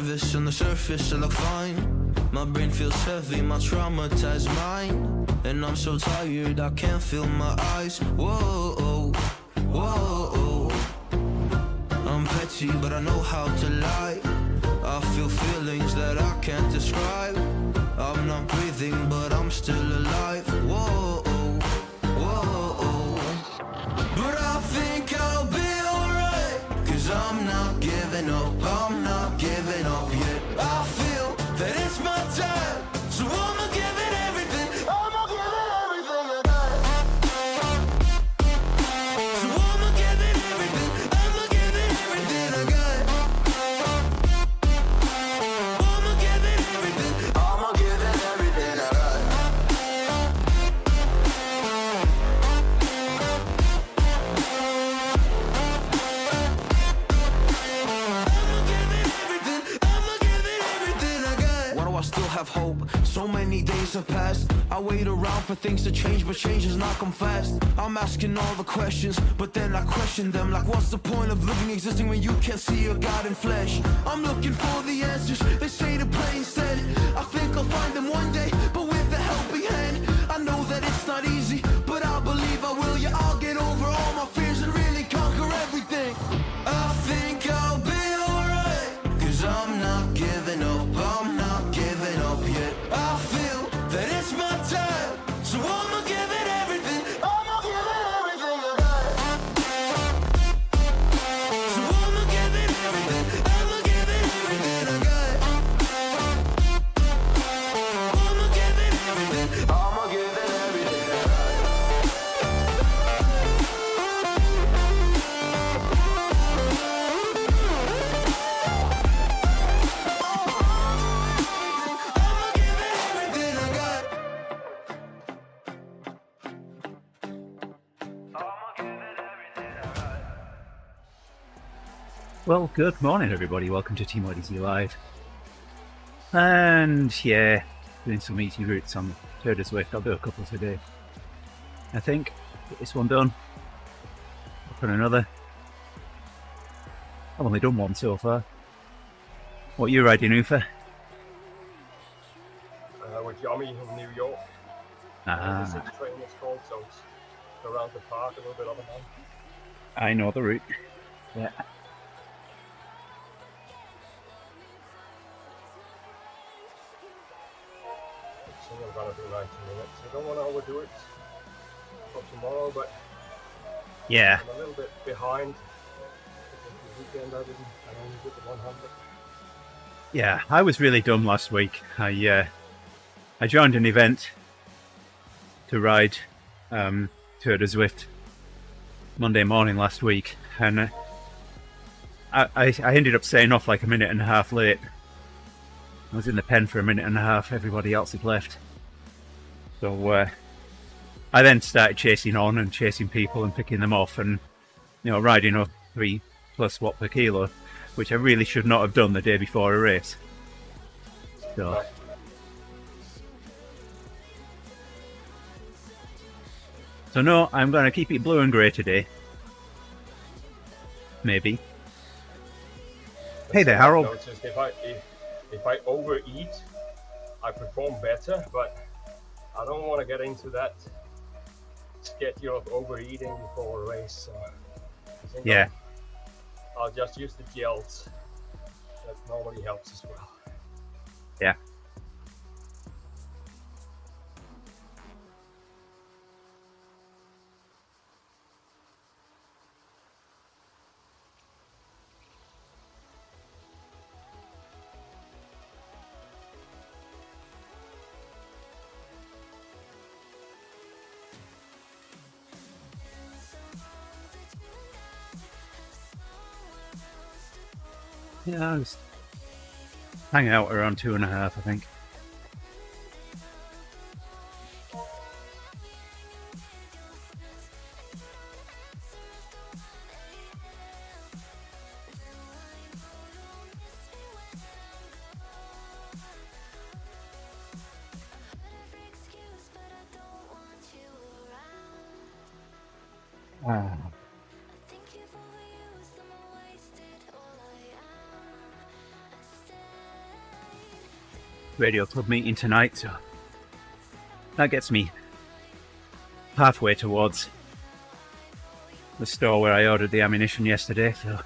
nervous, on the surface I look fine. My brain feels heavy, my traumatized mind. And I'm so tired, I can't feel my eyes. Whoa, whoa. I'm petty, but I know how to lie. I feel feelings that I can't describe. I'm not breathing, but I'm still alive. Whoa, whoa. But I think I'll be alright, 'cause I'm not giving up, I'm not giving up yet. I feel that it's my time, so I'ma give it everything. I'ma give it everything I got. So I'ma give it everything, I'ma give it everything I got. I'ma give it everything, I'ma give it everything I got. Why do I still have hope? So many days have passed. I wait around for things to change, but change has not come fast. I'm asking all the questions, but then I question them. Like, what's the point of living, existing when you can't see your God in flesh? I'm looking for the answers, they say to pray instead. I think I'll find them one day, but with a helping hand. I know that it's not easy, but I believe I will. Yeah, I'll get over all my fears and really conquer everything. I think I'll be alright, 'cause I'm not giving up, I'm not giving up yet. I feel that it's my time, so I'ma give it everything. I'ma give it everything I got. So I'ma give it everything, I'ma give it everything I got. I'ma give it everything, I'ma give it everything I got. Well, good morning, everybody. Welcome to TeamODZ Live. And yeah, doing some easy routes on TdZ. I'll do a couple today. I think get this one done. Up on another. I've only done one so far. What are you riding, Ufa? With Yummy in New York. The 6 train is called, so it's around the park a little bit up and down. I know the route. Yeah. I think I'm gonna do 90 minutes. I don't want to overdo it for tomorrow, but Yeah. I'm a little bit behind. The weekend I only did the 100. Yeah, I was really dumb last week. I joined an event to ride TdZ Monday morning last week, and I ended up setting off like a minute and a half late. I was in the pen for a minute and a half, everybody else had left. So I then started chasing on and chasing people and picking them off and, you know, riding up 3+ watt per kilo, which I really should not have done the day before a race. So no, I'm going to keep it blue and grey today. Maybe. Hey there, Harold. Noticed if I overeat, I perform better, but I don't want to get into that schedule of overeating before a race. So I think Yeah. I'll just use the gels. That normally helps as well. Yeah. Yeah, I was hanging out around 2.5, I think. radio club meeting tonight, so that gets me halfway towards the store where I ordered the ammunition yesterday, so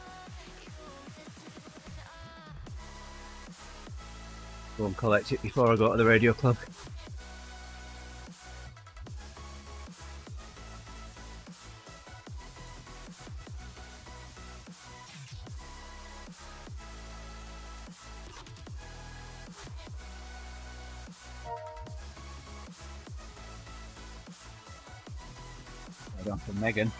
go and collect it before I go to the radio club. Head on for Megan.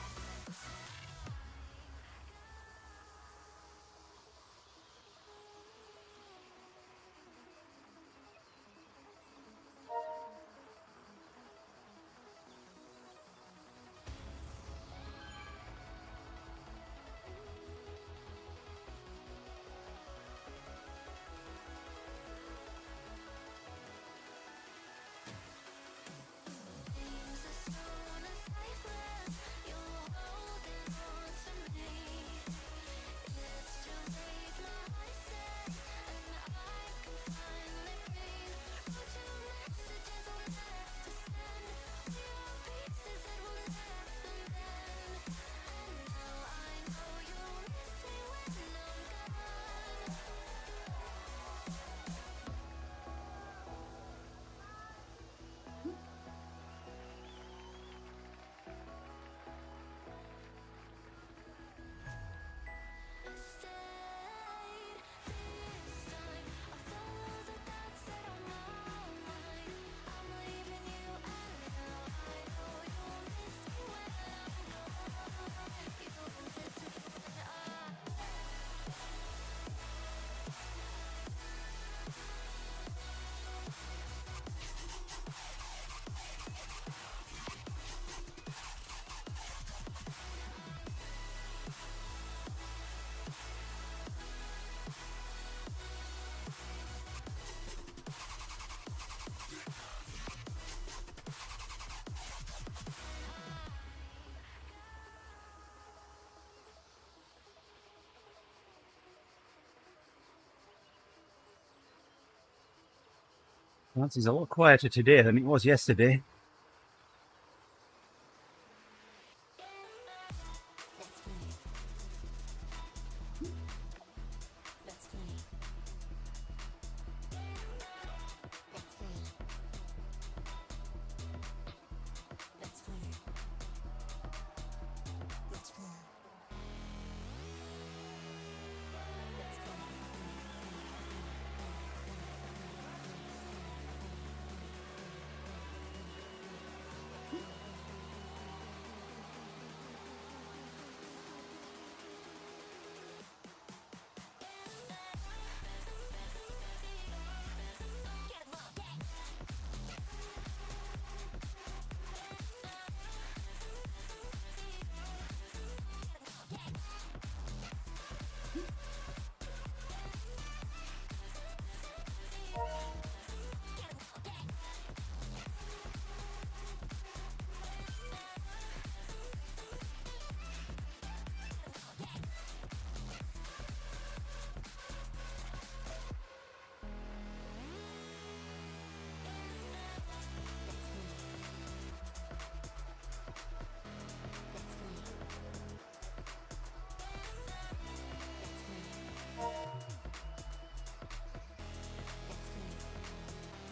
Nancy's a lot quieter today than it was yesterday.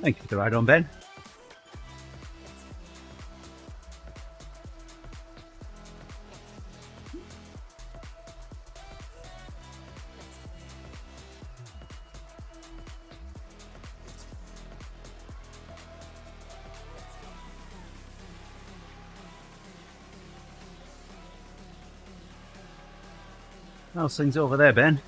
Thank you for the ride on, Ben. How's things over there, Ben?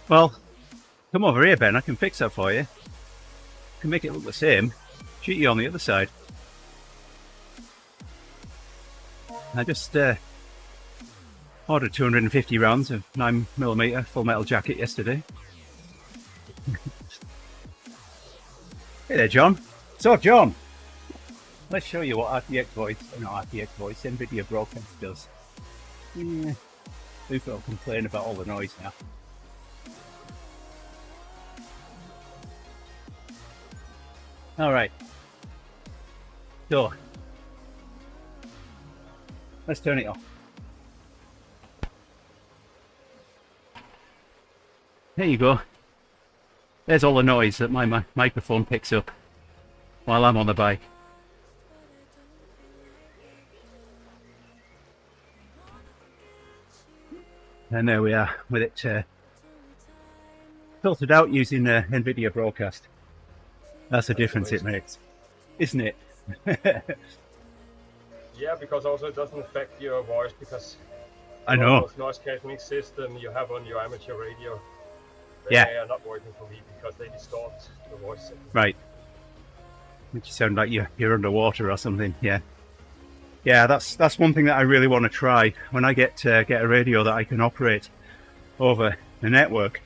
Well, come over here, Ben. I can fix that for you. I can make it look the same. Shoot you on the other side. I just ordered 250 rounds of 9mm full metal jacket yesterday. Hey there, John. So, John, let's show you what RTX Voice, not RTX Voice, NVIDIA Broadcast does. Yeah, Luke will complain about all the noise now. Alright. So, let's turn it off. There you go. There's all the noise that my microphone picks up while I'm on the bike. And there we are with it filtered out using NVIDIA Broadcast. That's the difference it makes, isn't it? Yeah, because also it doesn't affect your voice, because I know. those noise cancelling system you have on your amateur radio, they Yeah. are not working for me because they distort the voice signal. Right. Makes you sound like you're underwater or something. Yeah. Yeah, that's one thing that I really want to try when I get a radio that I can operate over the network,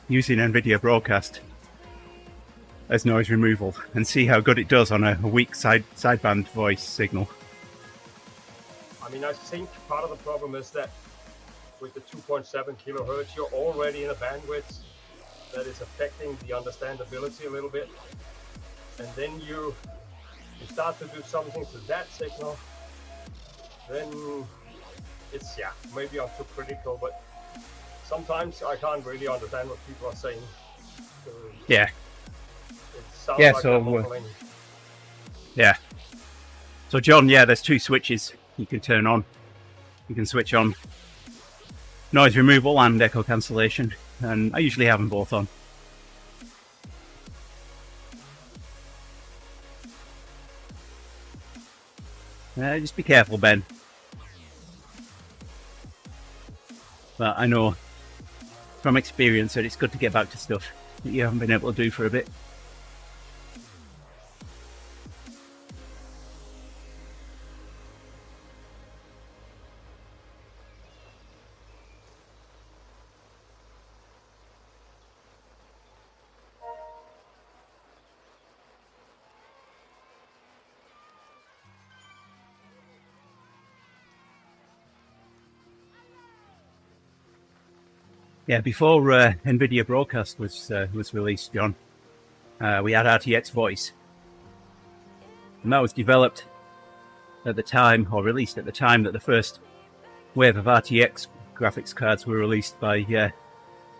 using NVIDIA Broadcast as noise removal, and see how good it does on a weak sideband voice signal. I mean, I think part of the problem is that with the 2.7 kilohertz, you're already in a bandwidth that is affecting the understandability a little bit. And then you start to do something to that signal, then it's, yeah, maybe I'm too critical, but sometimes I can't really understand what people are saying. So Yeah. it sounds Yeah, like so, they're mumbling. Yeah. So John, yeah, there's two switches you can turn on. You can switch on noise removal and echo cancellation, and I usually have them both on. Just be careful, Ben. But I know from experience that it's good to get back to stuff that you haven't been able to do for a bit. Yeah, before NVIDIA Broadcast was released, John, we had RTX Voice, and that was developed at the time, or released at the time, that the first wave of RTX graphics cards were released by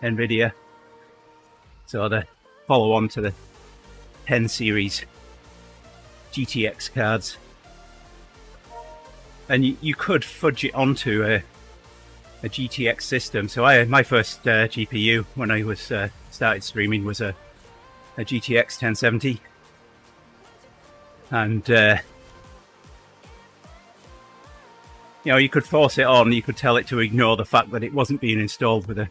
NVIDIA. So the follow-on to the 10 series GTX cards, and you could fudge it onto a GTX system. So my first GPU when I was started streaming was a GTX 1070, and you know, you could force it on. You could tell it to ignore the fact that it wasn't being installed with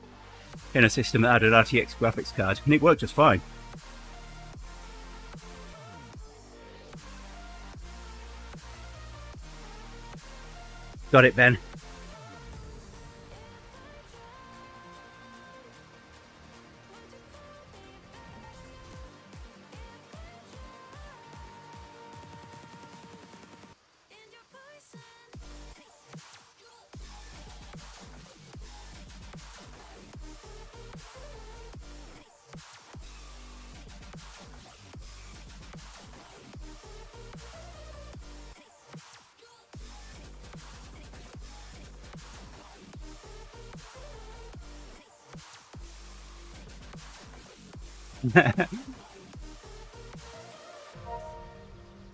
in a system that had an RTX graphics card, and it worked just fine. Got it, Ben?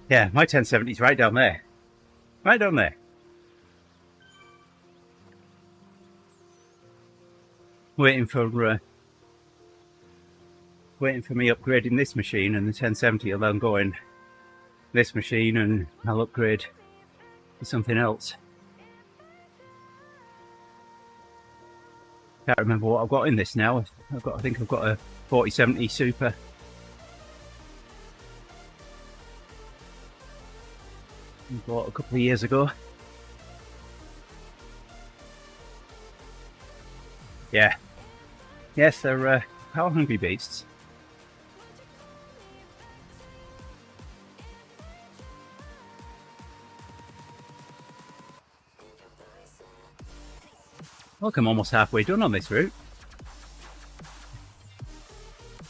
Yeah, my 1070 is right down there. Right down there. Waiting for me upgrading this machine, and the 1070 will then go in this machine, and I'll upgrade to something else. Can't remember what I've got in this now. I think I've got a 4070 Super. I bought a couple of years ago. Yeah. Yes, they're power hungry beasts. Look, I'm almost halfway done on this route.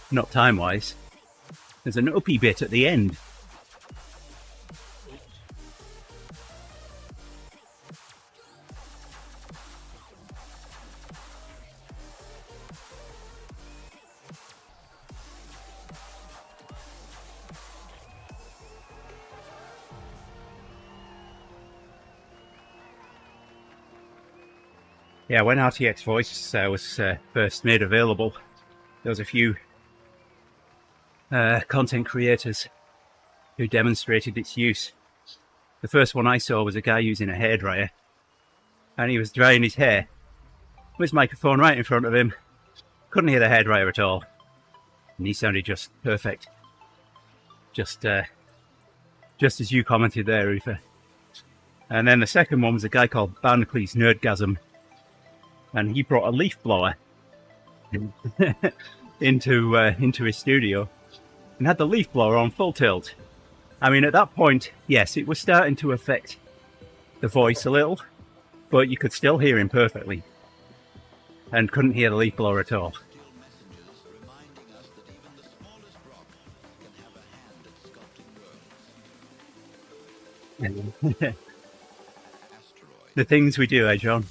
Not time-wise. There's an uppy bit at the end. Yeah, when RTX Voice was first made available, there was a few content creators who demonstrated its use. The first one I saw was a guy using a hairdryer, and he was drying his hair with his microphone right in front of him. Couldn't hear the hairdryer at all, and he sounded just perfect. Just as you commented there, Rufa. And then the second one was a guy called Barnacle Nerdgasm, and he brought a leaf blower into his studio and had the leaf blower on full tilt. I mean, at that point, yes, it was starting to affect the voice a little, but you could still hear him perfectly and couldn't hear the leaf blower at all. The things we do, eh, John?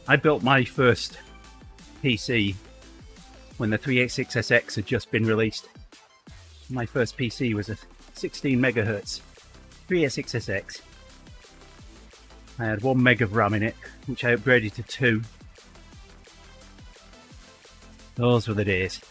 I built my first PC when the 386SX had just been released. My first PC was a 16 megahertz 386SX. I had 1 meg of RAM in it, which I upgraded to 2. Those were the days.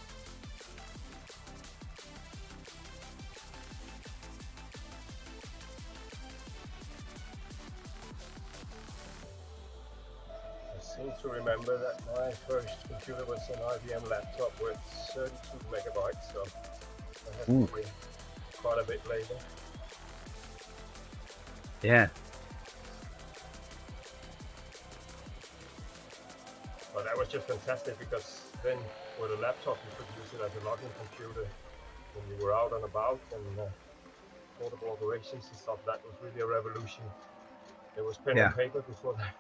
I seem to remember that my first computer was an IBM laptop with 32 megabytes, so I had to be quite a bit later. Yeah. But that was just fantastic, because then with a laptop you could use it as a logging computer when you were out and about, and portable operations and stuff. That was really a revolution. It was pen and paper before that.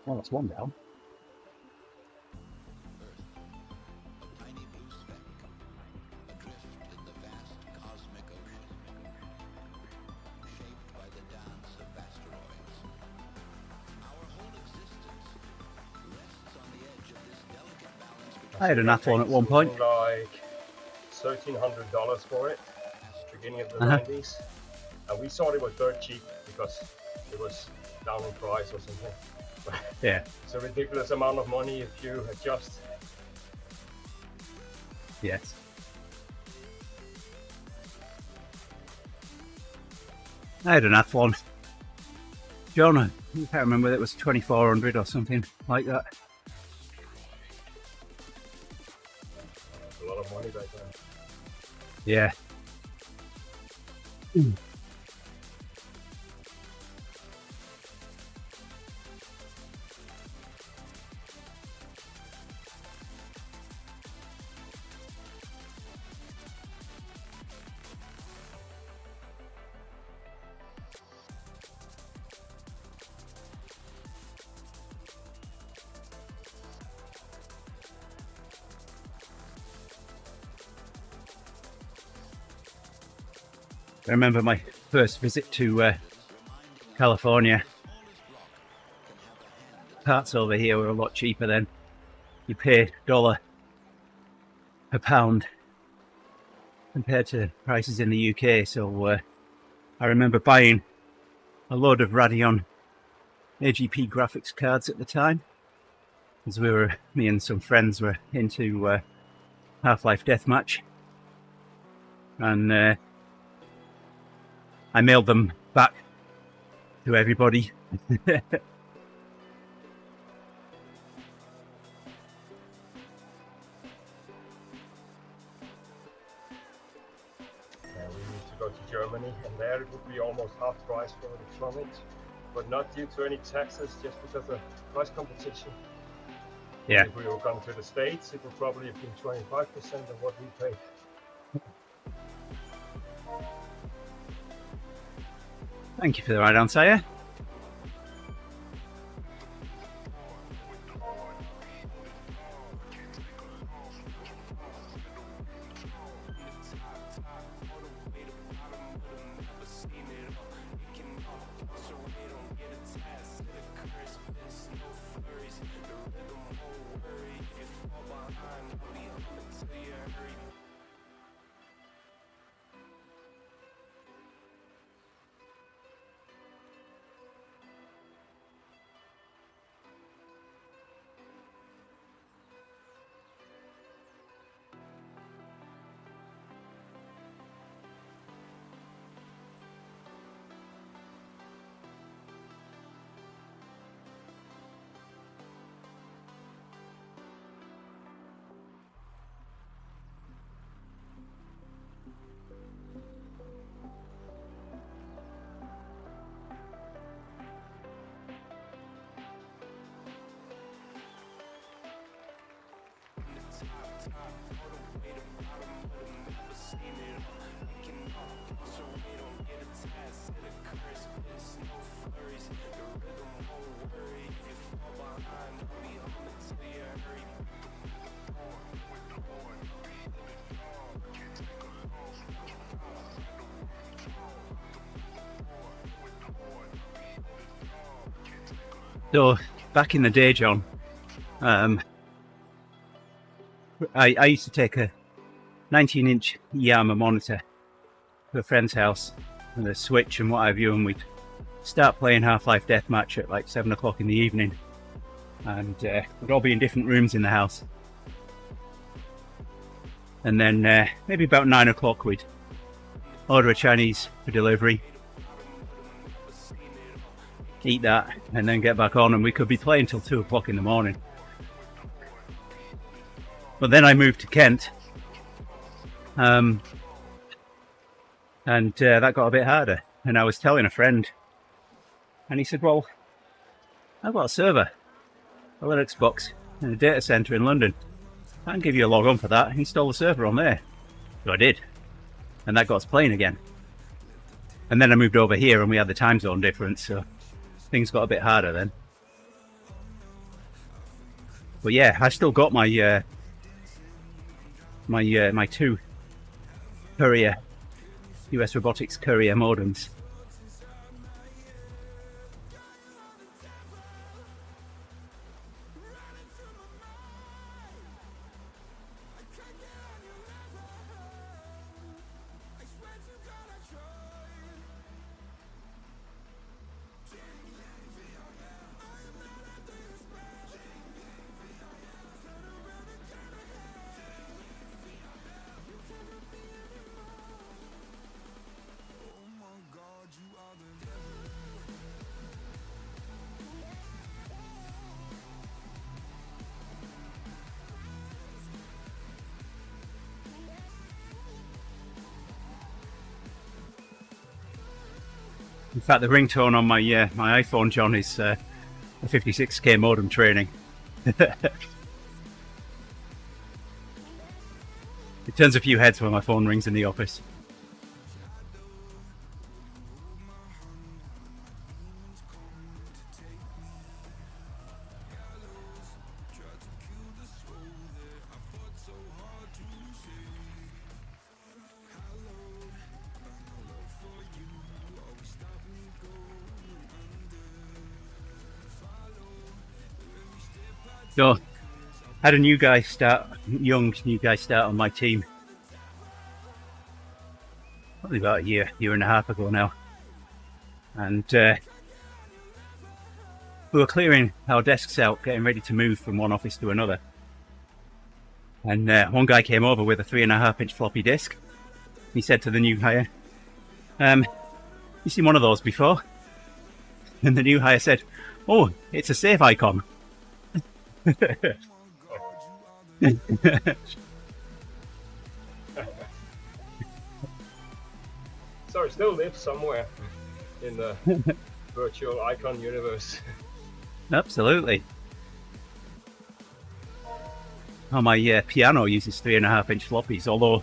Well, that's one down. I had an Athlon at one point. Like $1,300 for it, beginning of the 90s. And we thought it was dirt cheap because it was down in price or something. But Yeah. it's a ridiculous amount of money if you adjust. Yes. I had an Athlon. John, I can't remember whether it was 2400 or something like that. A lot of money back then. Yeah. I remember my first visit to California. Parts over here were a lot cheaper then. You pay $1 a pound compared to prices in the UK. So I remember buying a load of Radeon AGP graphics cards at the time, as me and some friends were into Half-Life Deathmatch, and I mailed them back to everybody. We need to go to Germany, and there it would be almost half price for electronics, but not due to any taxes, just because of price competition. Yeah. If we were going to the States, it would probably have been 25% of what we paid. Thank you for the right answer. Yeah. So back in the day, John, I used to take a 19-inch Yamaha monitor to a friend's house with a Switch and what have you, and we'd start playing Half-Life Deathmatch at like 7 o'clock in the evening, and we'd all be in different rooms in the house. And then maybe about 9 o'clock we'd order a Chinese for delivery, eat that, and then get back on, and we could be playing till 2 o'clock in the morning. But then I moved to Kent, and that got a bit harder. And I was telling a friend, and he said, well, I've got a server, a Linux box in a data centre in London. I can give you a log on for that, install the server on there. So I did, and that got us playing again. And then I moved over here, and we had the time zone difference, so things got a bit harder then. But yeah, I still got my my two Courier US Robotics Courier modems. In fact, the ringtone on my my iPhone, John, is a 56k modem training. It turns a few heads when my phone rings in the office. So, had a new guy start on my team. probably about a year and a half ago now. And we were clearing our desks out, getting ready to move from one office to another. And one guy came over with a 3.5-inch floppy disk. He said to the new hire, you seen one of those before? And the new hire said, oh, it's a save icon. So it still lives somewhere in the virtual icon universe. Absolutely. Oh, my piano uses 3.5-inch floppies, although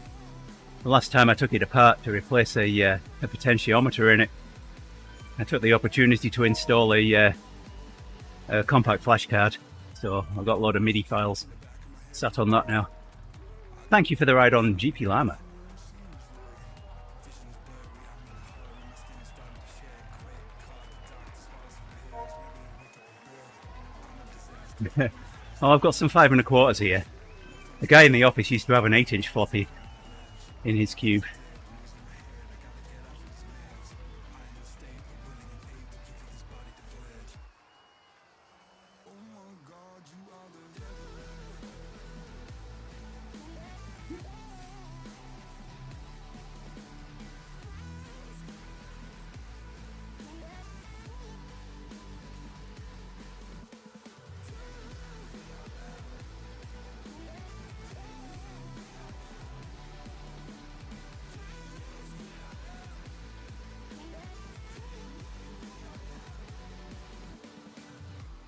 the last time I took it apart to replace a potentiometer in it, I took the opportunity to install a compact flash card, so I've got a load of MIDI files sat on that now. Thank you for the ride on GP Llama. Oh, I've got some 5 1/4s here. The guy in the office used to have an 8-inch floppy in his cube.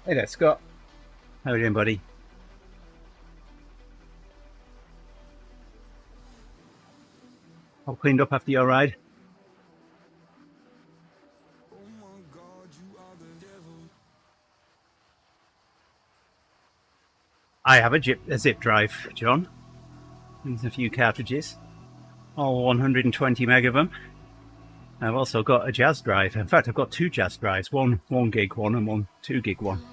Hey there, Scott. How are you doing, buddy? All cleaned up after your ride? I have a zip drive, John. There's a few cartridges, all 120 meg of them. I've also got a Jazz drive. In fact, I've got 2 Jazz drives, one 1 gig one and one 2 gig one.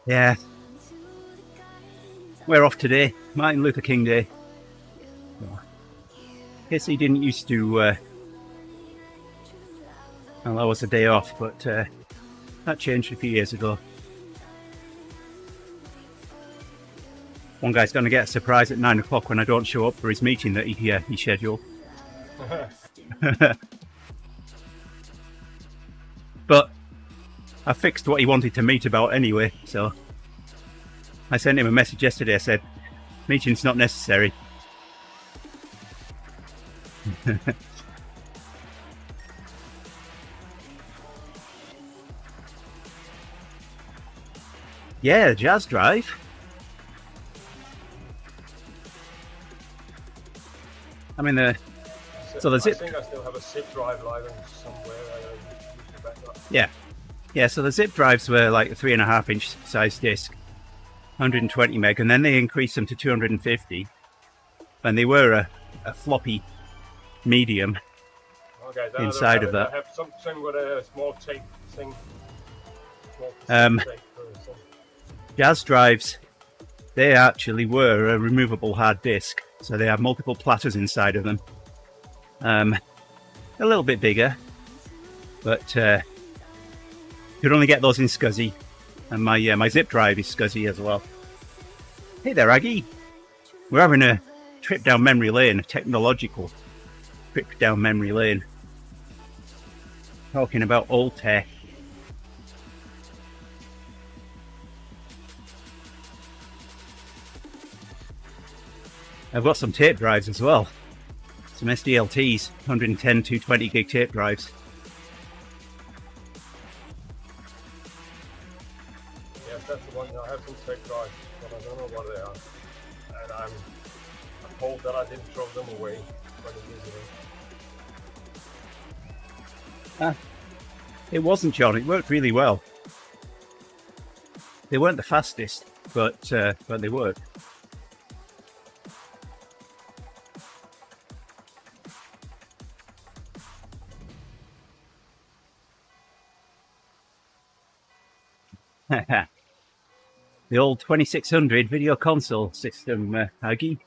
Yeah, we're off today, Martin Luther King Day. Guess he didn't used to allow us a day off, but that changed a few years ago. One guy's going to get a surprise at 9 o'clock when I don't show up for his meeting that he scheduled. But I fixed what he wanted to meet about anyway, so I sent him a message yesterday. I said, meeting's not necessary. Yeah, Jazz drive. I mean, the zip. I think I still have a zip drive live somewhere. Yeah. So the zip drives were like a 3.5-inch size disc, 120 meg, and then they increased them to 250, and they were a floppy medium. Okay, inside of that. I have something with a small tape thing. Jazz drives, they actually were a removable hard disk, so they have multiple platters inside of them. A little bit bigger, but you could only get those in SCSI, and my zip drive is SCSI as well. Hey there, Aggie. We're having a trip down memory lane, a technological trip down memory lane. Talking about old tech. I've got some tape drives as well. Some SDLTs, 110 220 gig tape drives. Yes, that's the one. I have some tape drives, but I don't know what they are. And I'm told that I didn't throw them away 20 years ago. It wasn't, John. It worked really well. They weren't the fastest, but they worked. The old 2600 video console system, Aggie.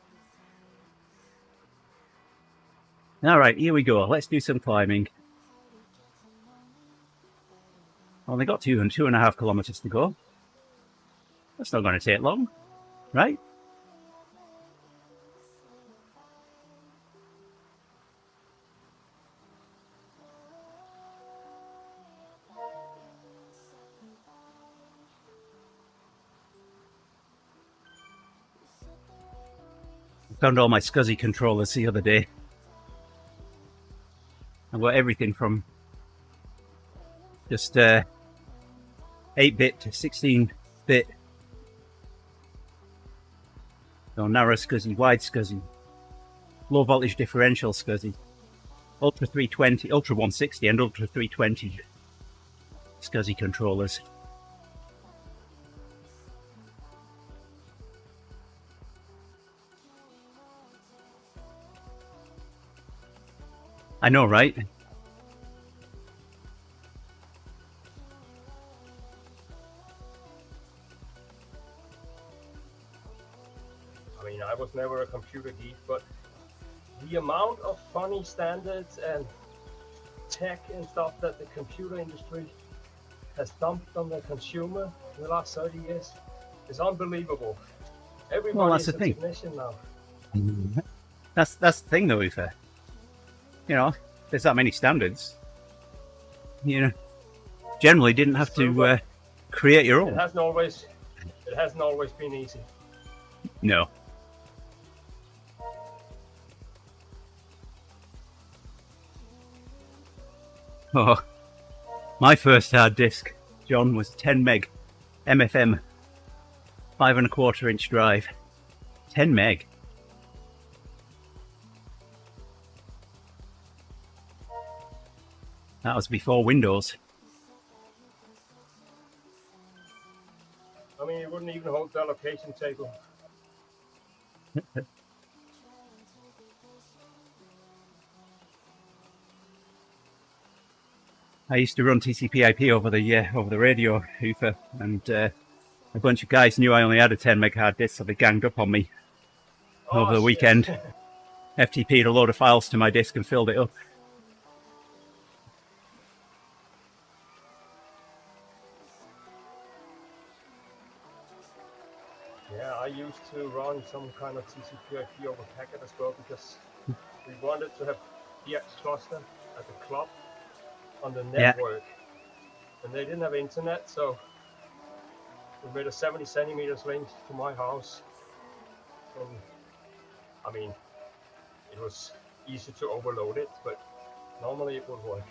Alright, here we go. Let's do some climbing. Only got 2.5 kilometers to go. That's not going to take long, right? I found all my SCSI controllers the other day. I've got everything from just 8-bit to 16-bit. So narrow SCSI, wide SCSI, low voltage differential SCSI, Ultra 320, Ultra 160 and Ultra 320 SCSI controllers. I know, right? I mean, I was never a computer geek, but the amount of funny standards and tech and stuff that the computer industry has dumped on the consumer in the last 30 years is unbelievable. Everybody that's is the a thing. technician now. That's the thing, though, Aoife. You know, there's that many standards. You know, generally didn't have to create your It own. hasn't always been easy. No. Oh, my first hard disk, John, was 10 meg MFM 5.25 inch drive. 10 meg. That was before Windows. I mean, it wouldn't even hold the allocation table. I used to run TCP/IP over the radio, Hoofer, and a bunch of guys knew I only had a 10 meg hard disk, so they ganged up on me over the shit. weekend. FTP'd a load of files to my disk and filled it up. Yeah, I used to run some kind of TCP/IP over packet as well because we wanted to have DX cluster at the club on the network, and they didn't have internet, so we made a 70 centimeters link to my house. And I mean, it was easy to overload it, but normally it would work.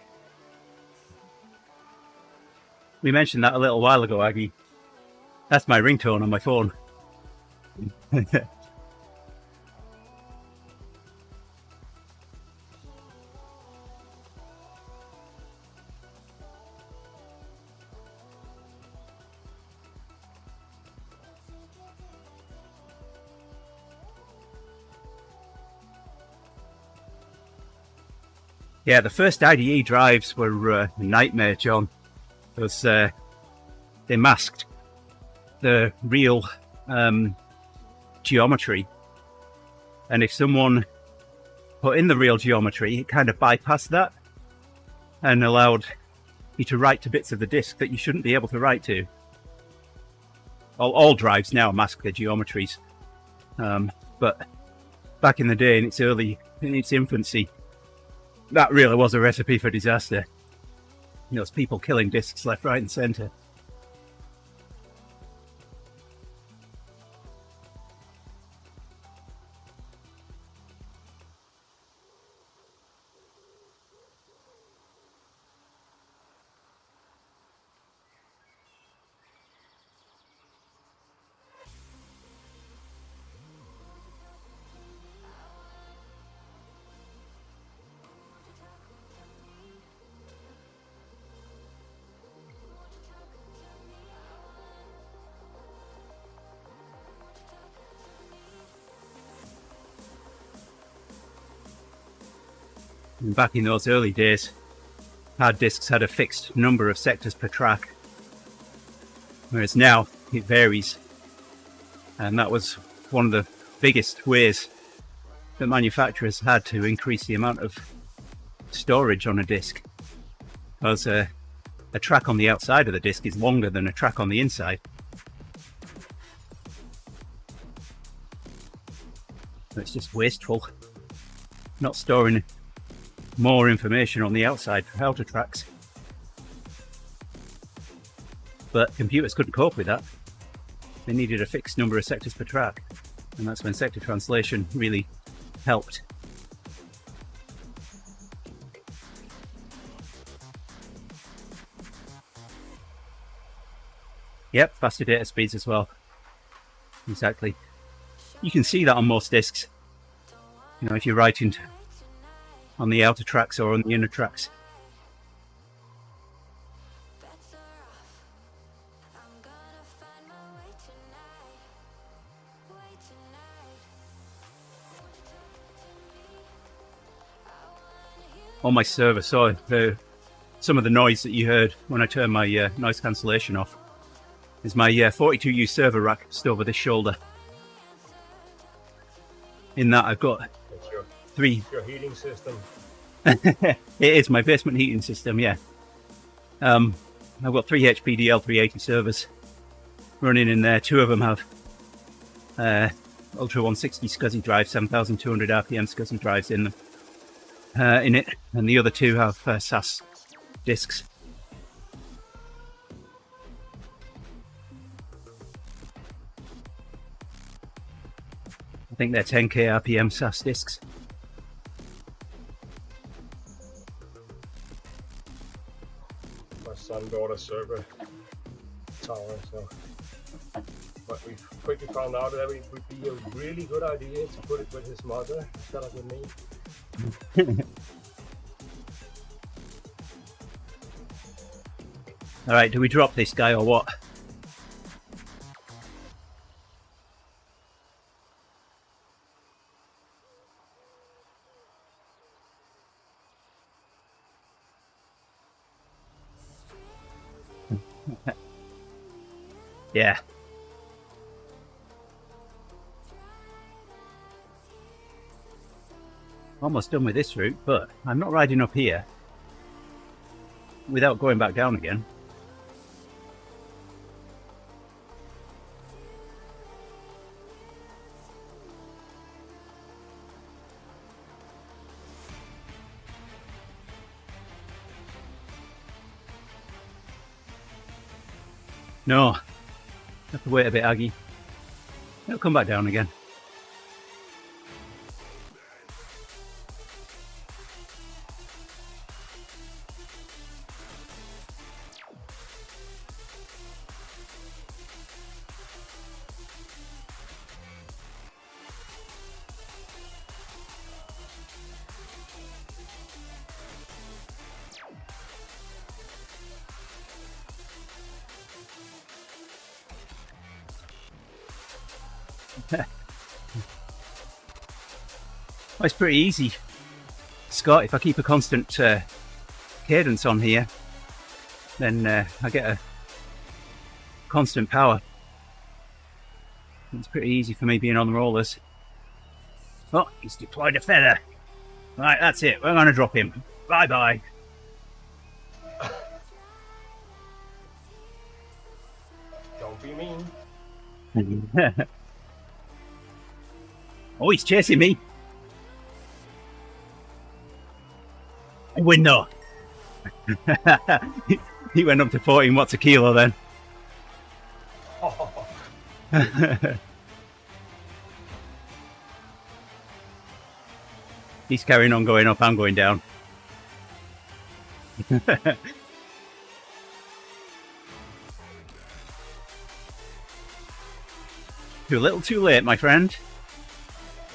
We mentioned that a little while ago, Aggie. That's my ringtone on my phone. Yeah, the first IDE drives were a nightmare, John, because they masked the real geometry, and if someone put in the real geometry, it kind of bypassed that and allowed you to write to bits of the disk that you shouldn't be able to write to. All drives now mask their geometries, but back in the day, in its infancy, that really was a recipe for disaster. You know, it's people killing disks left, right, and centre. And back in those early days, hard disks had a fixed number of sectors per track. whereas now it varies. And that was one of the biggest ways that manufacturers had to increase the amount of storage on a disc, because a track on the outside of the disc is longer than a track on the inside. So it's just wasteful not storing more information on the outside for outer tracks. But computers couldn't cope with that. They needed a fixed number of sectors per track, and that's when sector translation really helped. Yep, faster data speeds as well. Exactly. You can see that on most discs. You know, if you're writing on the outer tracks or on the inner tracks. On my server, so some of the noise that you heard when I turned my noise cancellation off is my 42U server rack just over this shoulder. In that I've got three. Your heating system. It is my basement heating system, yeah. I've got 3 HP DL380 servers running in there. 2 of them have Ultra 160 SCSI drives, 7,200 RPM SCSI drives in them. In it, and the other 2 have SAS discs. I think they're 10k RPM SAS discs. My son bought a server tower, so but we quickly found out that it would be a really good idea to put it with his mother instead of with me. All right, do we drop this guy or what? Yeah. Almost done with this route, but I'm not riding up here without going back down again. No, have to wait a bit, Aggie. It'll come back down again. Well, it's pretty easy, Scott. If I keep a constant cadence on here, then I get a constant power. It's pretty easy for me being on the rollers. Oh, he's deployed a feather. Right, that's it. We're going to drop him. Bye-bye. Don't be mean. Oh, he's chasing me. I win though. He went up to 14 watts a kilo then. He's carrying on going up, I'm going down. Too little too late, my friend.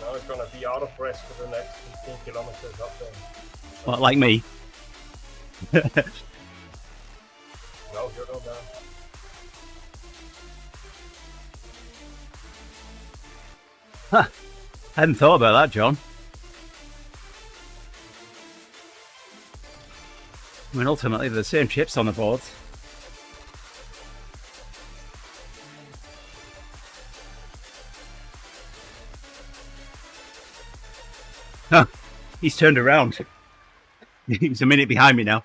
Now it's going to be out of breath for the next 15 kilometers up there. What, like me? No, you're not down. Huh. I hadn't thought about that, John. I mean, ultimately, they're the same chips on the boards. He's turned around. He's a minute behind me now.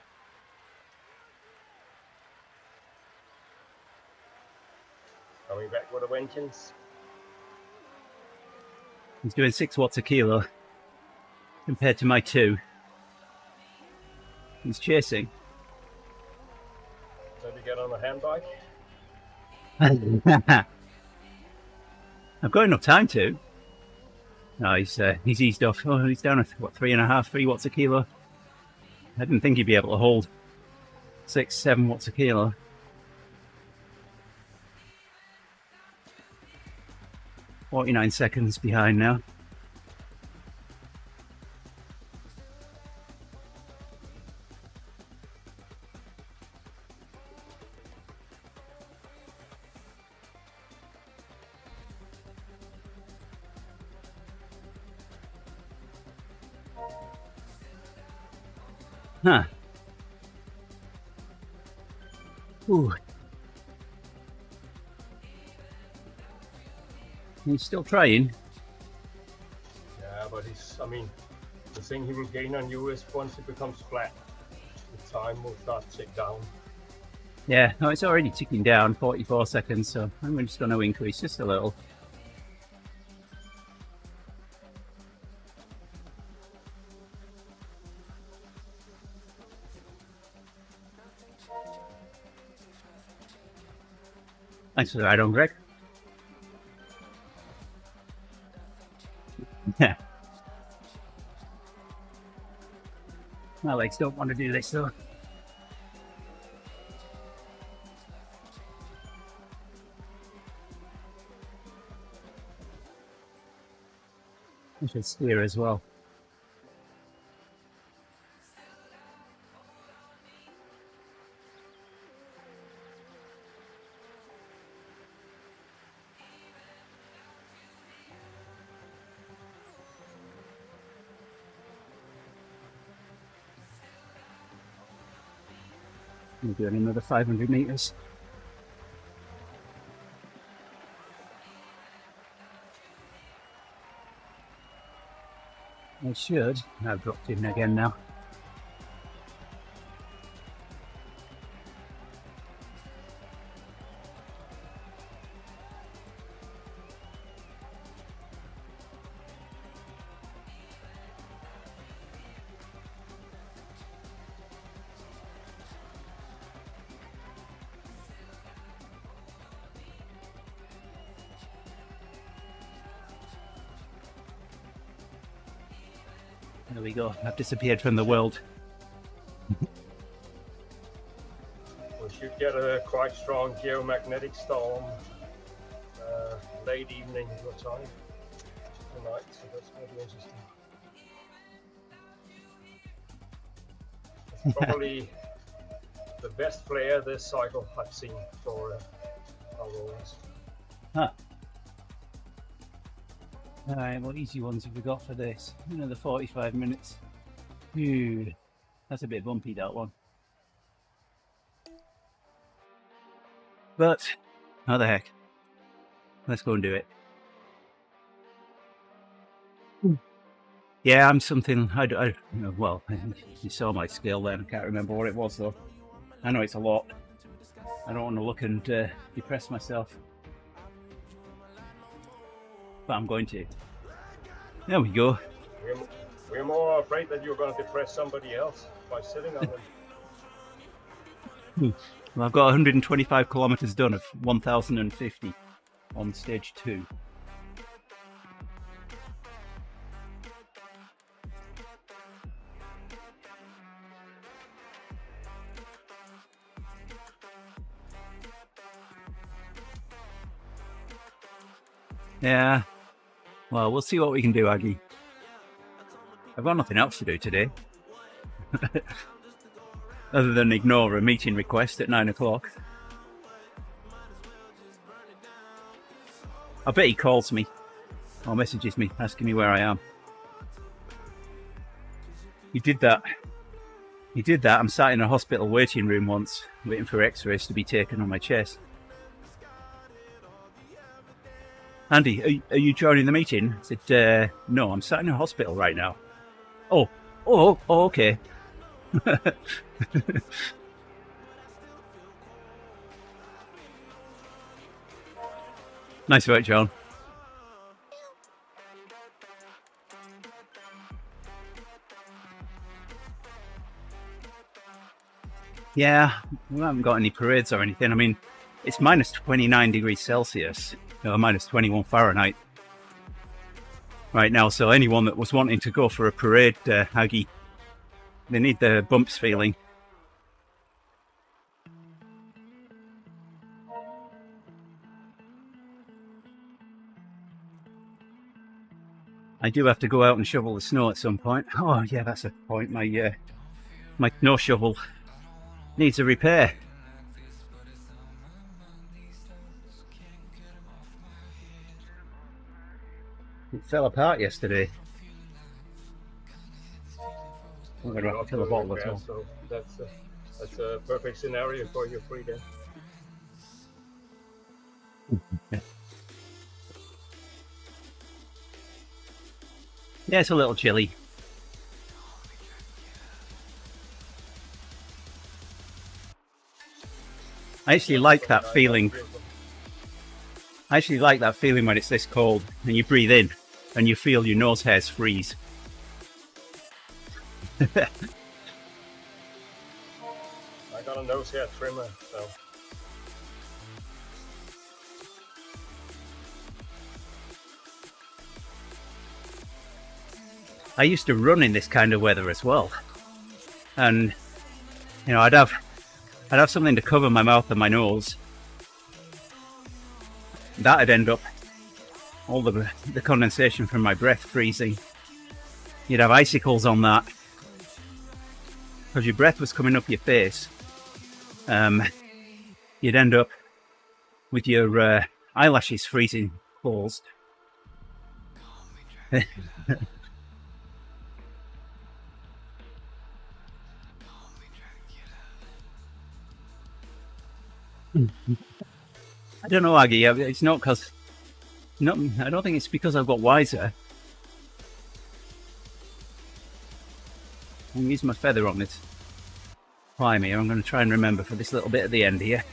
Coming back with a vengeance. He's doing 6 watts a kilo compared to my 2. He's chasing. Maybe get on a handbike. I've got enough time to. No, he's eased off. Oh, he's down at what, 3 watts a kilo. I didn't think he'd be able to hold 7 watts a kilo. "49 seconds behind now." Huh. Ooh. He's still trying. Yeah, but I mean, the thing he will gain on you is once it becomes flat, the time will start to tick down. Yeah, no, it's already ticking down, 44 seconds, so I'm just going to increase just a little. Thanks for the ride on, Greg. Yeah. My legs don't want to do this though. I should steer as well. We're doing another 500 meters. I should. I've dropped in again now. There we go. I've disappeared from the world. We should get a quite strong geomagnetic storm late evening your time tonight, so that's going to be interesting. It's probably the best player this cycle I've seen for our rollers. Huh. Alright, what easy ones have we got for this? Another 45 minutes. Ooh, that's a bit bumpy, that one. But, how the heck? Let's go and do it. Yeah, I'm something, well, you saw my scale then, I can't remember what it was though. I know it's a lot. I don't want to look and depress myself. But I'm going to. There we go. We're more afraid that you're going to depress somebody else by sitting on them. Well, I've got 125 kilometers done of 1,050 on stage 2. Yeah, well, we'll see what we can do, Aggie. I've got nothing else to do today. Other than ignore a meeting request at 9 o'clock. I bet he calls me or messages me asking me where I am. He did that. I'm sat in a hospital waiting room once, waiting for x-rays to be taken on my chest. Andy, are you joining the meeting? I said, no, I'm sat in a hospital right now. Oh, okay. Nice work, John. Yeah, we haven't got any parades or anything. I mean, it's minus 29 degrees Celsius, minus 21 Fahrenheit right now. So anyone that was wanting to go for a parade, Aggie, they need the bumps feeling. I do have to go out and shovel the snow at some point. Oh yeah, that's a point. My snow shovel needs a repair. It fell apart yesterday. I'm going to have to fill a bottle as well. So that's a perfect scenario for your free day. Yeah, it's a little chilly. I actually like that feeling. I actually like that feeling when it's this cold and you breathe in and you feel your nose hairs freeze. I got a nose hair trimmer, so. I used to run in this kind of weather as well, and you know, I'd have something to cover my mouth and my nose. That'd end up all the condensation from my breath freezing. You'd have icicles on that because your breath was coming up your face. You'd end up with your eyelashes freezing closed. I don't know, Aggie. It's not because. No, I don't think it's because I've got wiser. I'm using my feather on this climb here. I'm going to try and remember for this little bit at the end here.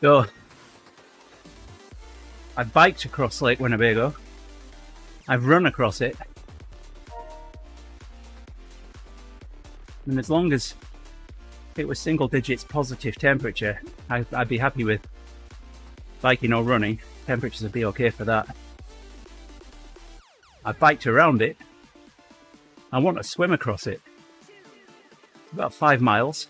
So, I've biked across Lake Winnebago. I've run across it. And as long as it was single digits positive temperature, I'd be happy with biking or running. Temperatures would be okay for that. I biked around it. I want to swim across it. It's about 5 miles.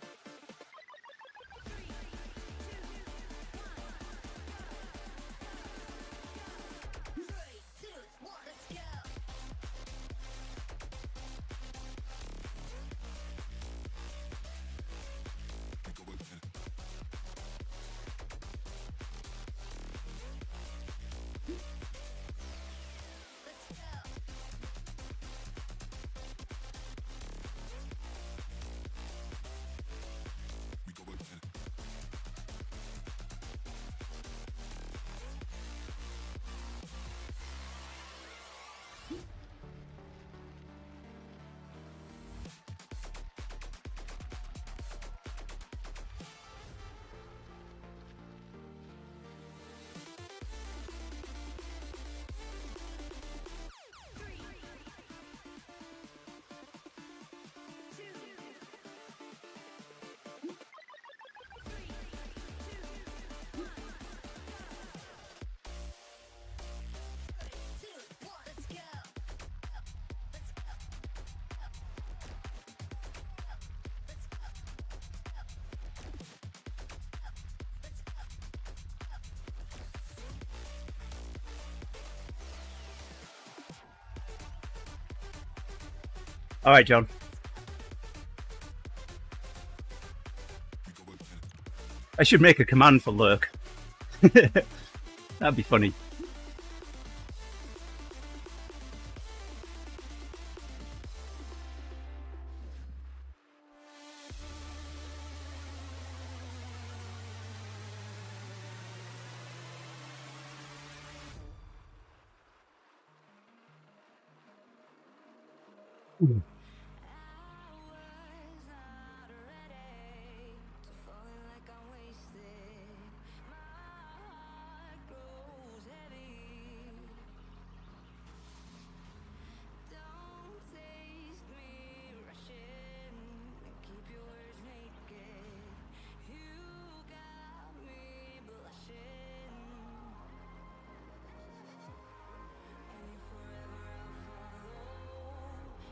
All right, John. I should make a command for lurk. That'd be funny.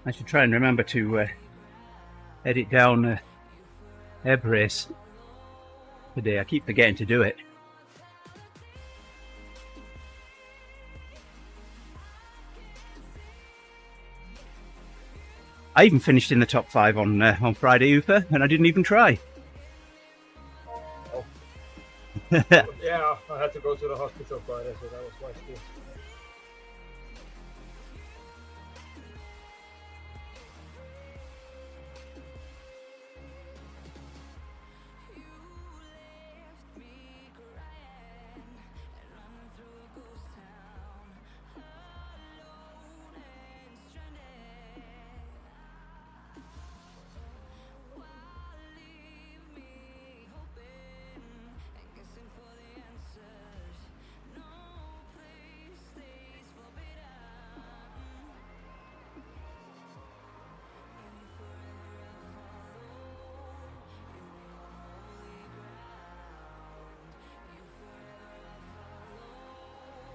I should try and remember to edit down air brace today. I keep forgetting to do it. I even finished in the top 5 on Friday, Ufa, and I didn't even try. Oh. Yeah, I had to go to the hospital Friday, so that was my excuse.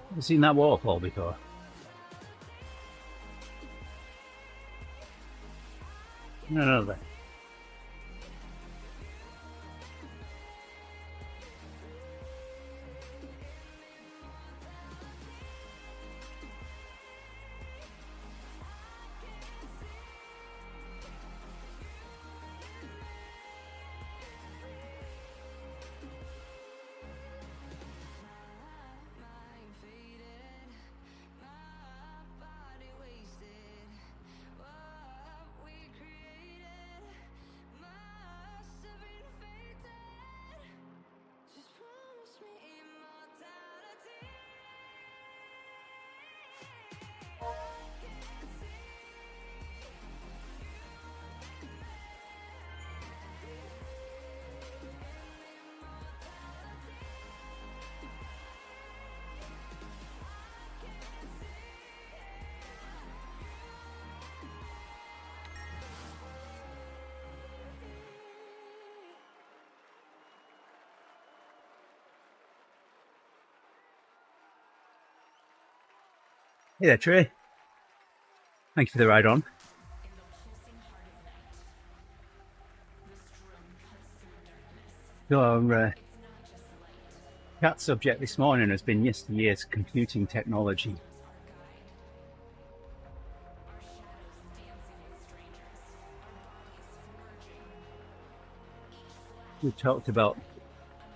Have you seen that waterfall before? No. Hey there, Trey. Thank you for the ride on. So our chat subject this morning has been yesteryear's computing technology. We've talked about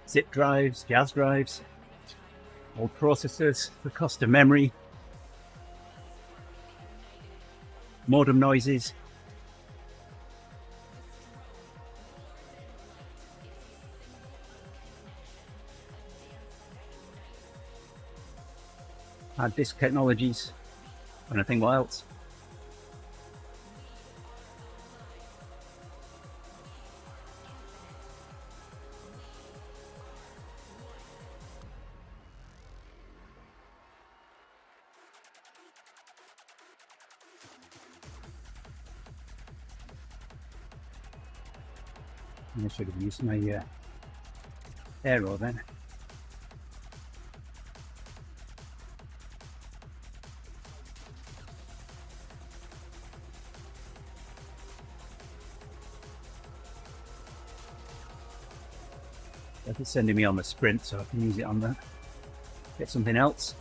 zip drives, jazz drives, old processors, the cost of memory, modem noises. Hard disk technologies, and I think what else? I should have used my arrow then. It's sending me on the sprint, so I can use it on the get something else.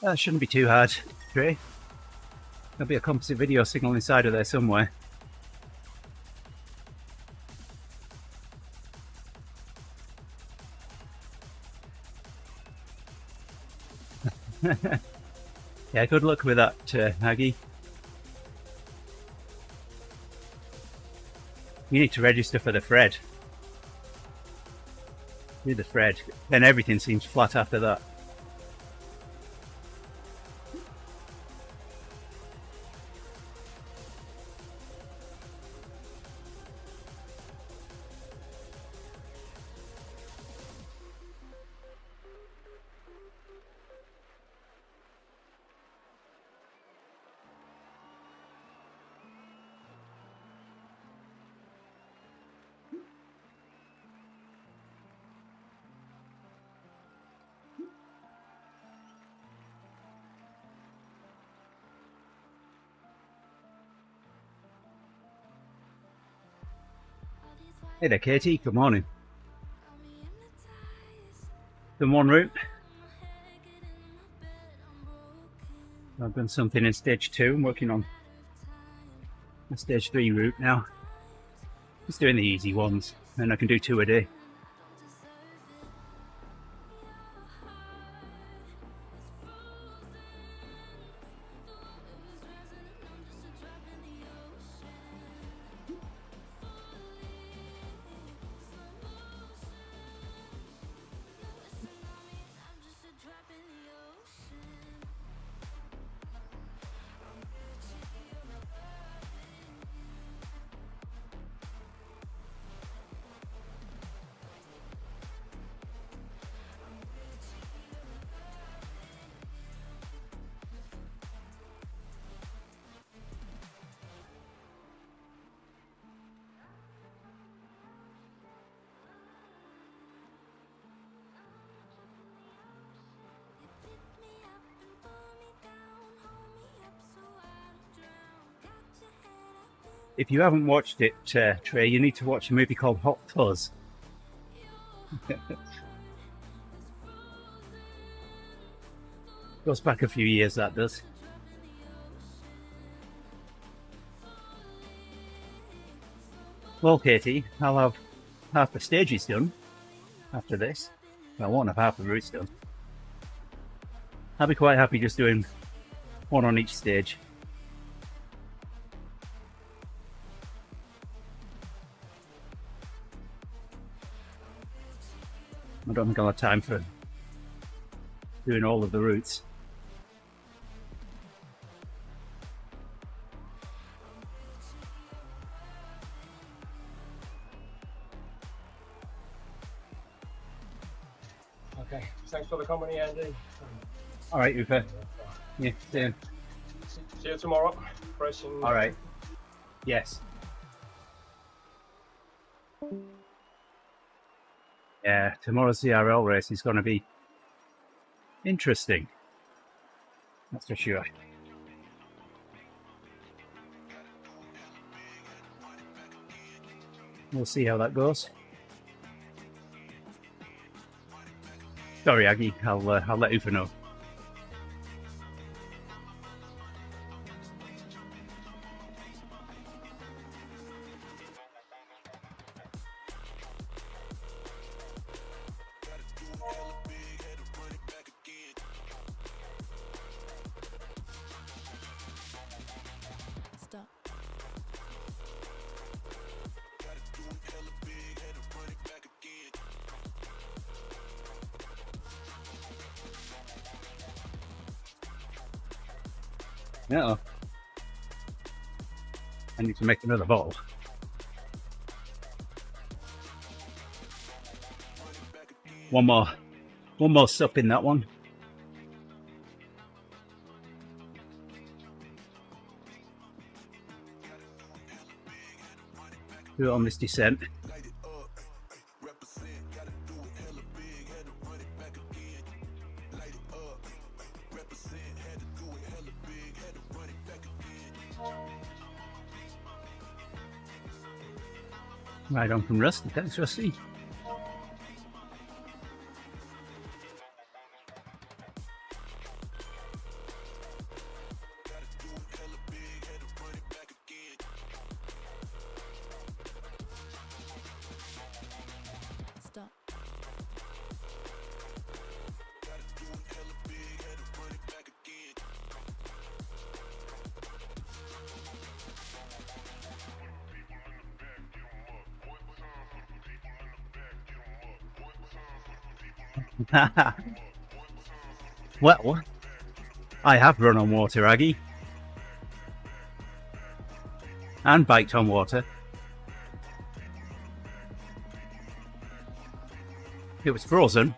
That shouldn't be too hard, Trey. There'll be a composite video signal inside of there somewhere. Yeah, good luck with that, Aggie. You need to register for the Fred. Do the Fred, then everything seems flat after that. Hey there, Katie. Good morning. Done one route. I've done something in stage 2. I'm working on the stage 3 route now. Just doing the easy ones, and I can do 2 a day. If you haven't watched it, Trey, you need to watch a movie called Hot Fuzz. Goes back a few years, that does. Well, Katie, I'll have half the stages done after this. I won't have half the routes done. I'll be quite happy just doing one on each stage. I don't think I'll have time for doing all of the routes. Okay, thanks for the company, Andy. All right, Uwe. Yeah, same. See you tomorrow. Fresh and... All right. Yes. Yeah, tomorrow's CRL race is going to be interesting. That's for sure. We'll see how that goes. Sorry, Aggie. I'll let Uwe know. Uh-oh. I need to make another bottle. One more sup in that one. Do it on this descent. Right on from Rusty. Thanks, Rusty. Well, I have run on water, Aggie. And biked on water. It was frozen,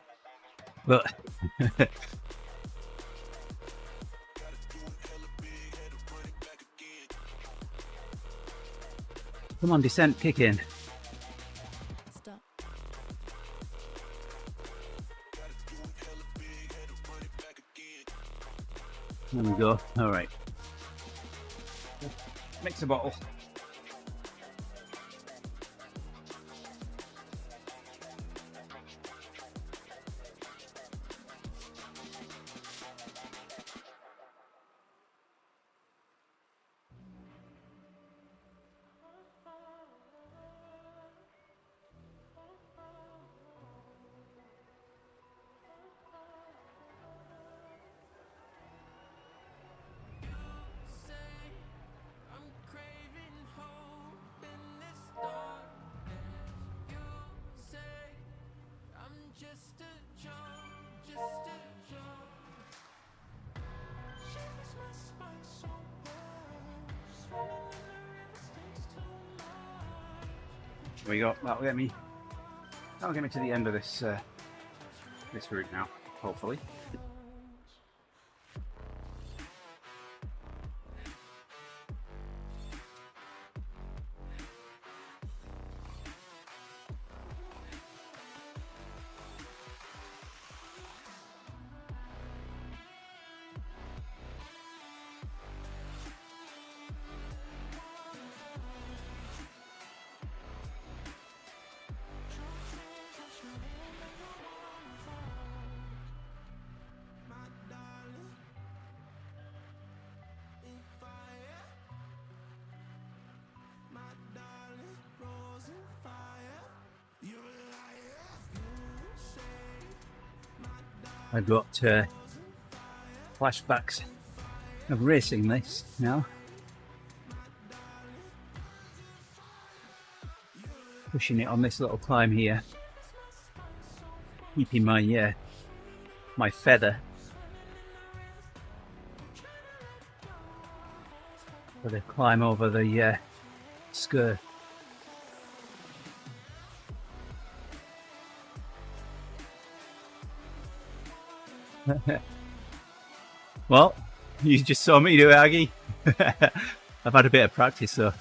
but come on, descent, kick in. Stop. There we go. All right. Mix a bottle. We got that'll get me to the end of this this route now, hopefully. I've got flashbacks of racing this now. Pushing it on this little climb here. Keeping my my feather for the climb over the skirt. Well, you just saw me do it, Aggie. I've had a bit of practice though.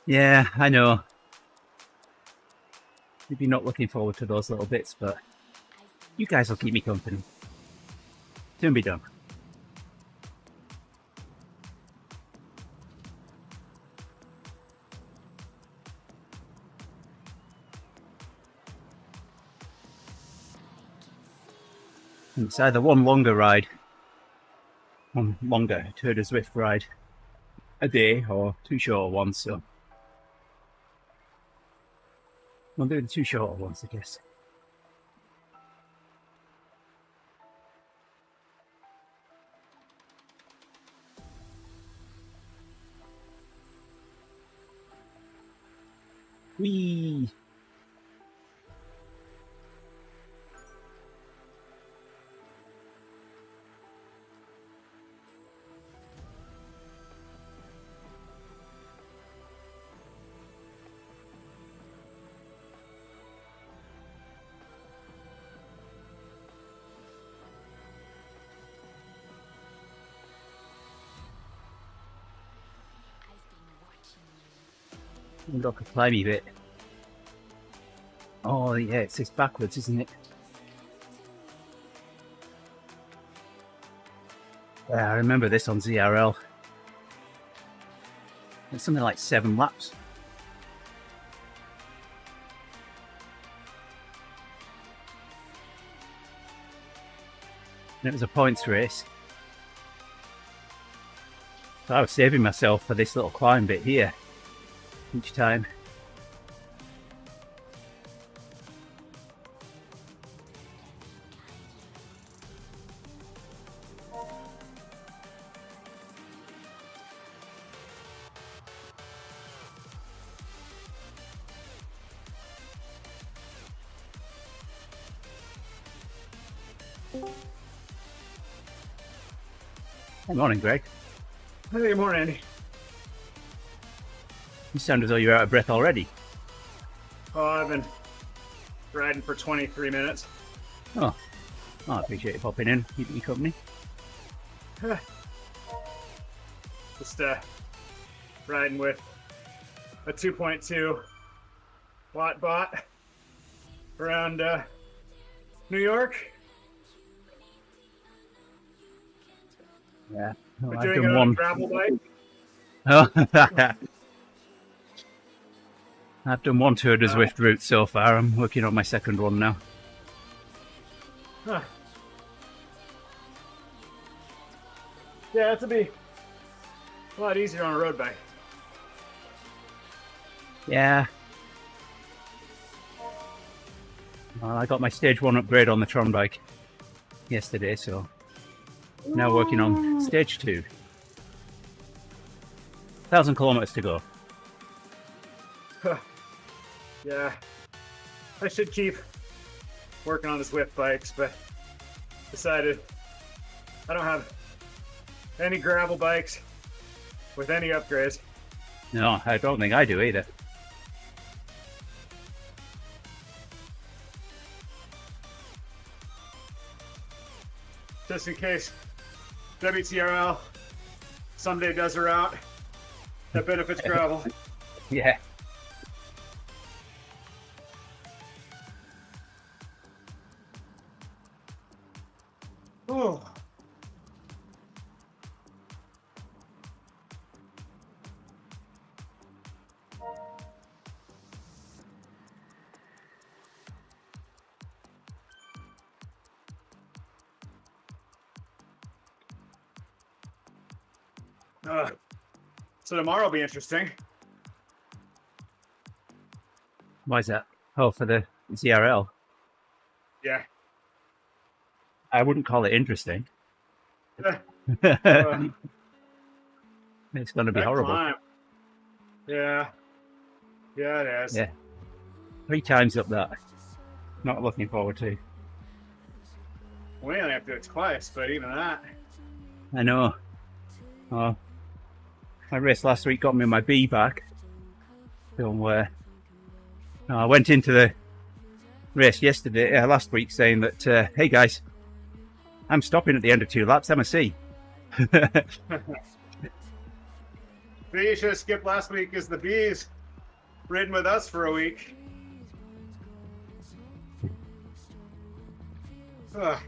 Yeah, I know. Maybe not looking forward to those little bits, but you guys will keep me company. Soon be done. And it's either one longer ride, one longer TdZ ride a day, or two shorter ones, so we'll do the two shorter ones, I guess. Whee! Look, a climby bit. Oh yeah, it's backwards, isn't it? Yeah, I remember this on ZRL. It's something like 7 laps. And it was a points race. So I was saving myself for this little climb bit here each time. Good morning, Greg. Hey, good morning, Andy. You sound as though you're out of breath already. Oh, I've been riding for 23 minutes. Oh, I appreciate you popping in, keeping you company. Just riding with a 2.2 watt bot around New York. Yeah, We're I've doing it done on a one. gravel bike. Oh, I've done one Tour de Zwift route so far. I'm working on my second one now. Huh. Yeah, it'll be a lot easier on a road bike. Yeah. Well, I got my stage 1 upgrade on the Tron bike yesterday, so now working on stage 2. 1,000 kilometers to go. Yeah, I should keep working on the Zwift bikes, but decided I don't have any gravel bikes with any upgrades. No, I don't think I do either. Just in case WTRL someday does a route that benefits gravel. Yeah. Oh. So tomorrow will be interesting. Why is that? Oh, for the ZRL. Yeah. I wouldn't call it interesting. Uh, It's going to be that horrible. climb. Yeah. Yeah, it is. Yeah. 3 times up that. Not looking forward to. We only have to do it twice, but even that. I know. Oh, my race last week got me my B back. So, I went into the race yesterday, last week, saying that, hey guys, I'm stopping at the end of 2 laps. I'm a C. You should have skipped last week as the B's ridden with us for a week. Ugh.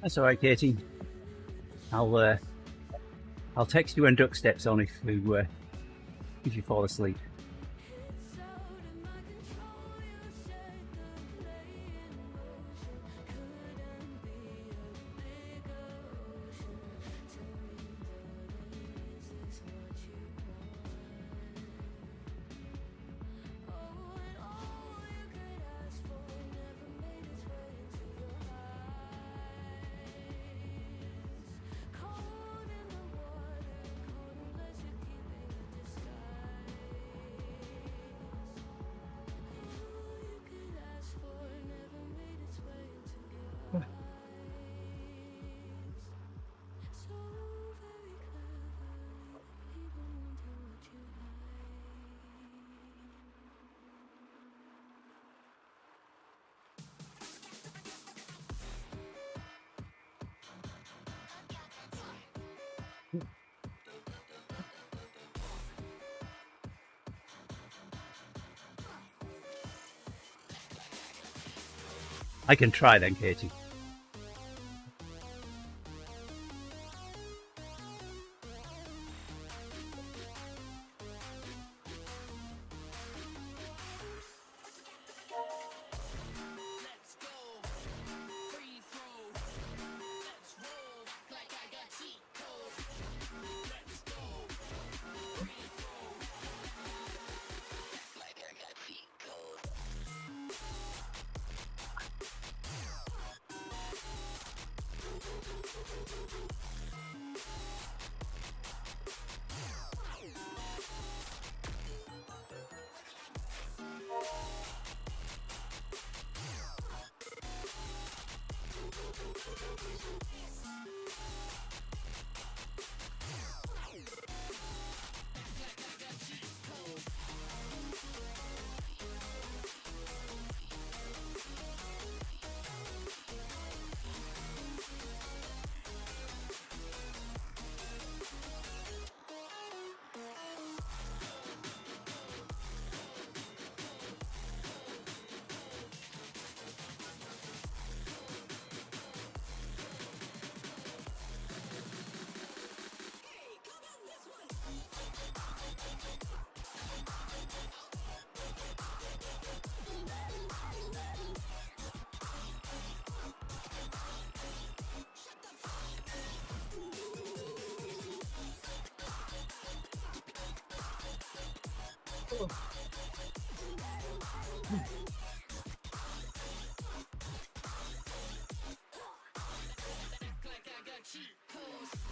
That's all right, Katie. I'll I'll text you when duck steps on if you fall asleep. I can try then, Katie.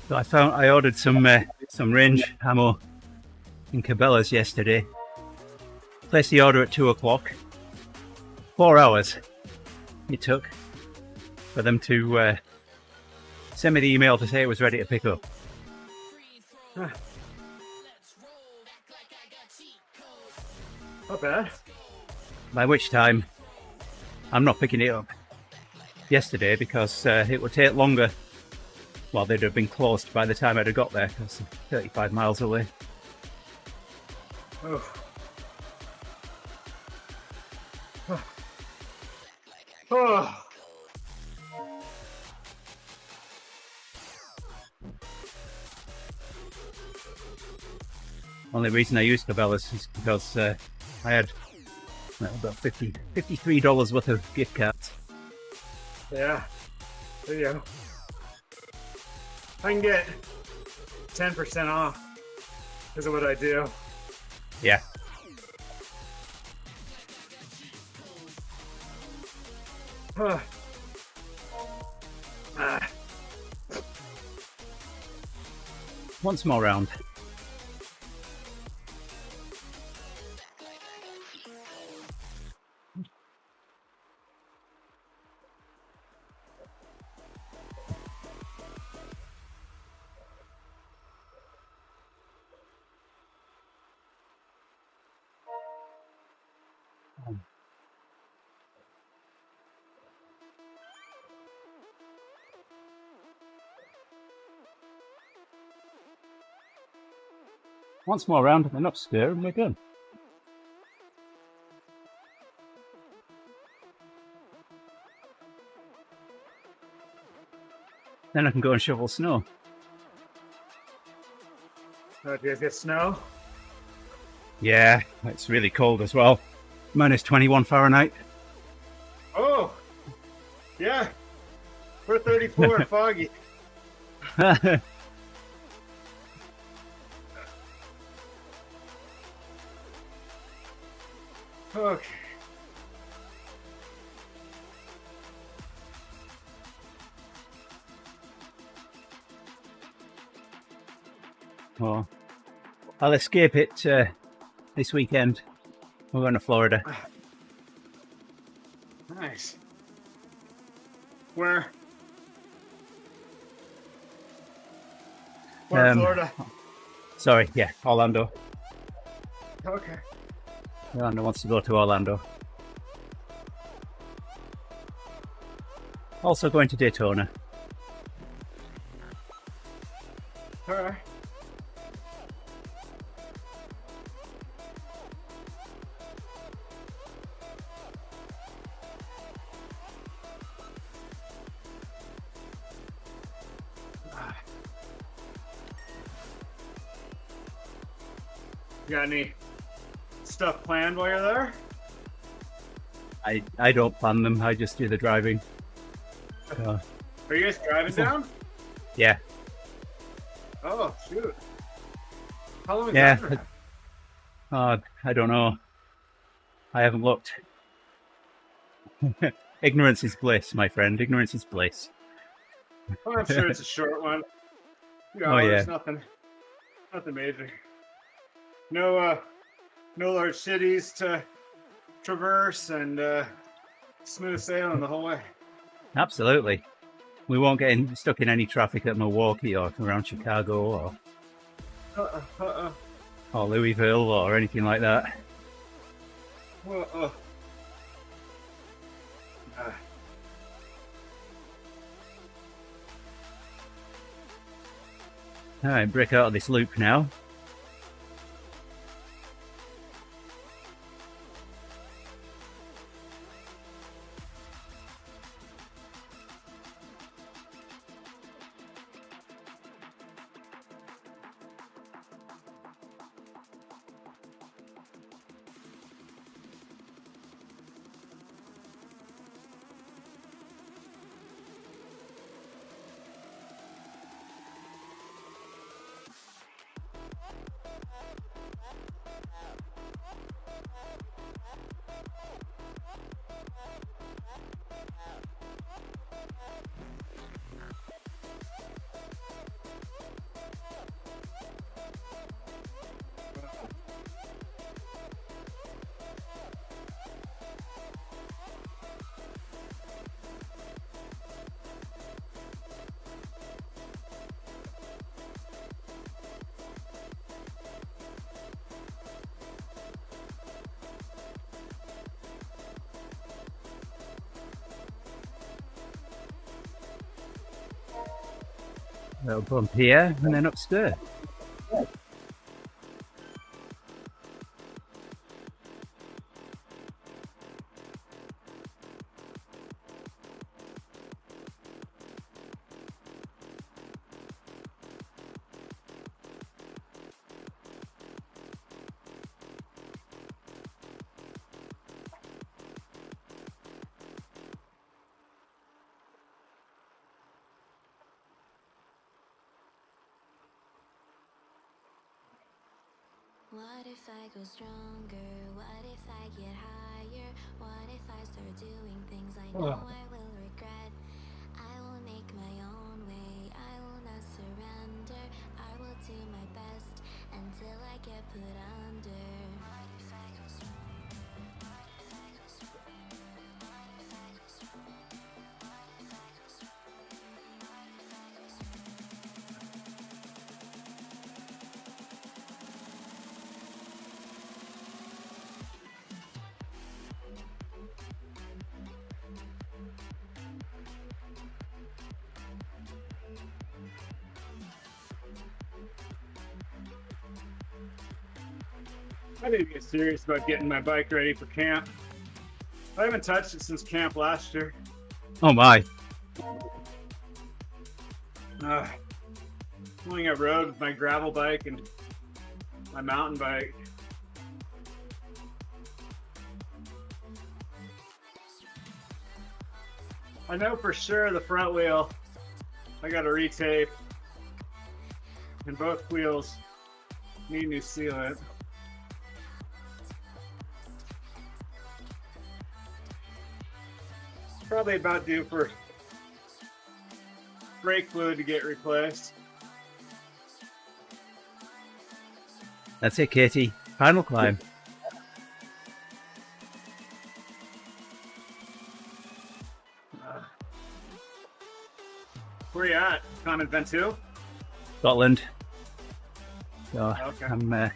So I ordered some range ammo in Cabela's yesterday. Placed the order at 2 o'clock. 4 hours it took for them to send me the email to say it was ready to pick up. Not bad. By which time I'm not picking it up yesterday because it would take longer. Well, they'd have been closed by the time I'd have got there because 35 miles away. Oh. Oh. Only reason I used Cabela's is because I had about $53 worth of gift cards. Yeah. There you go. I can get 10% off because of what I do. Yeah. Once more round. Once more round and then upstairs and we're good. Then I can go and shovel snow. Do you guys get snow? Yeah, it's really cold as well. Minus 21 Fahrenheit. Oh, yeah. We're 34 and foggy. Okay. Well, I'll escape it this weekend. We're going to Florida. Nice. Where? Where in Florida? Sorry, yeah, Orlando. Okay. Orlando wants to go to Orlando. Also going to Daytona. All right. You got any stuff planned while you're there? I don't plan them, I just do the driving. Are you guys driving down? Yeah. Oh, shoot. How long is Yeah. that? I don't know. I haven't looked. Ignorance is bliss, my friend. Ignorance is bliss. Well, I'm sure it's a short one. Oh, yeah. There's nothing major. No large cities to traverse and smooth sailing the whole way. Absolutely. We won't get stuck in any traffic at Milwaukee or around Chicago or Louisville or anything like that. Alright, break out of this loop now. Little bump here and then upstairs. What if I go stronger? What if I get higher? What if I start doing things I know I will regret? I will make my own way. I will not surrender. I will do my best until I get put under. What if I go stronger? What if I go stronger? What if I go stronger? What if I go stronger? What if I go stronger? I need to get serious about getting my bike ready for camp. I haven't touched it since camp last year. Oh my. Going out road with my gravel bike and my mountain bike. I know for sure the front wheel, I got to retape, and both wheels need new sealant. Probably about due for brake fluid to get replaced. That's it, Katie. Final climb. Where you at? Climbing Ventoux? Scotland. So Okay. I'm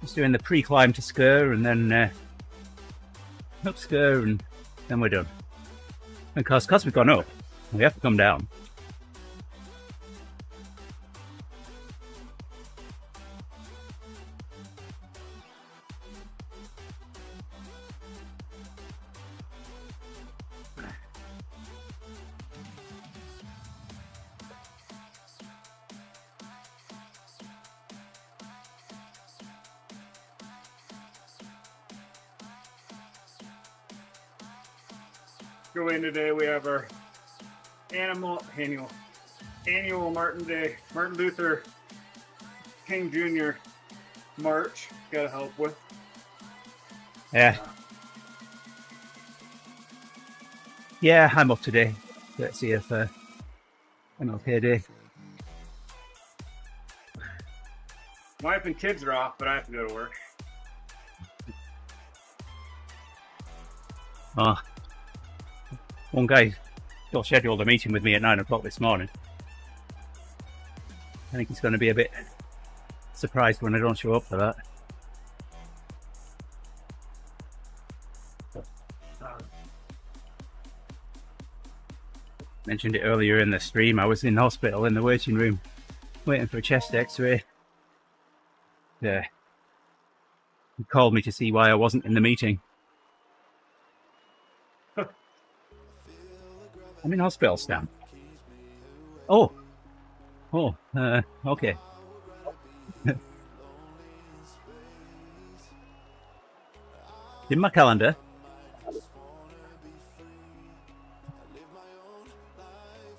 just doing the pre-climb to Sker and then up Sker and then we're done. And because we've gone up, we have to come down. Go in today, we have our annual Martin Luther King Jr. March. Got to help with. Yeah. Yeah, I'm up today. Let's see if I'm okay day. Wife and kids are off, but I have to go to work. Oh. One guy got scheduled a meeting with me at 9 o'clock this morning. I think he's going to be a bit surprised when I don't show up for that. Mentioned it earlier in the stream. I was in hospital in the waiting room waiting for a chest x-ray. Yeah. He called me to see why I wasn't in the meeting. I'm in hospital, Stan. Oh, okay. In my calendar.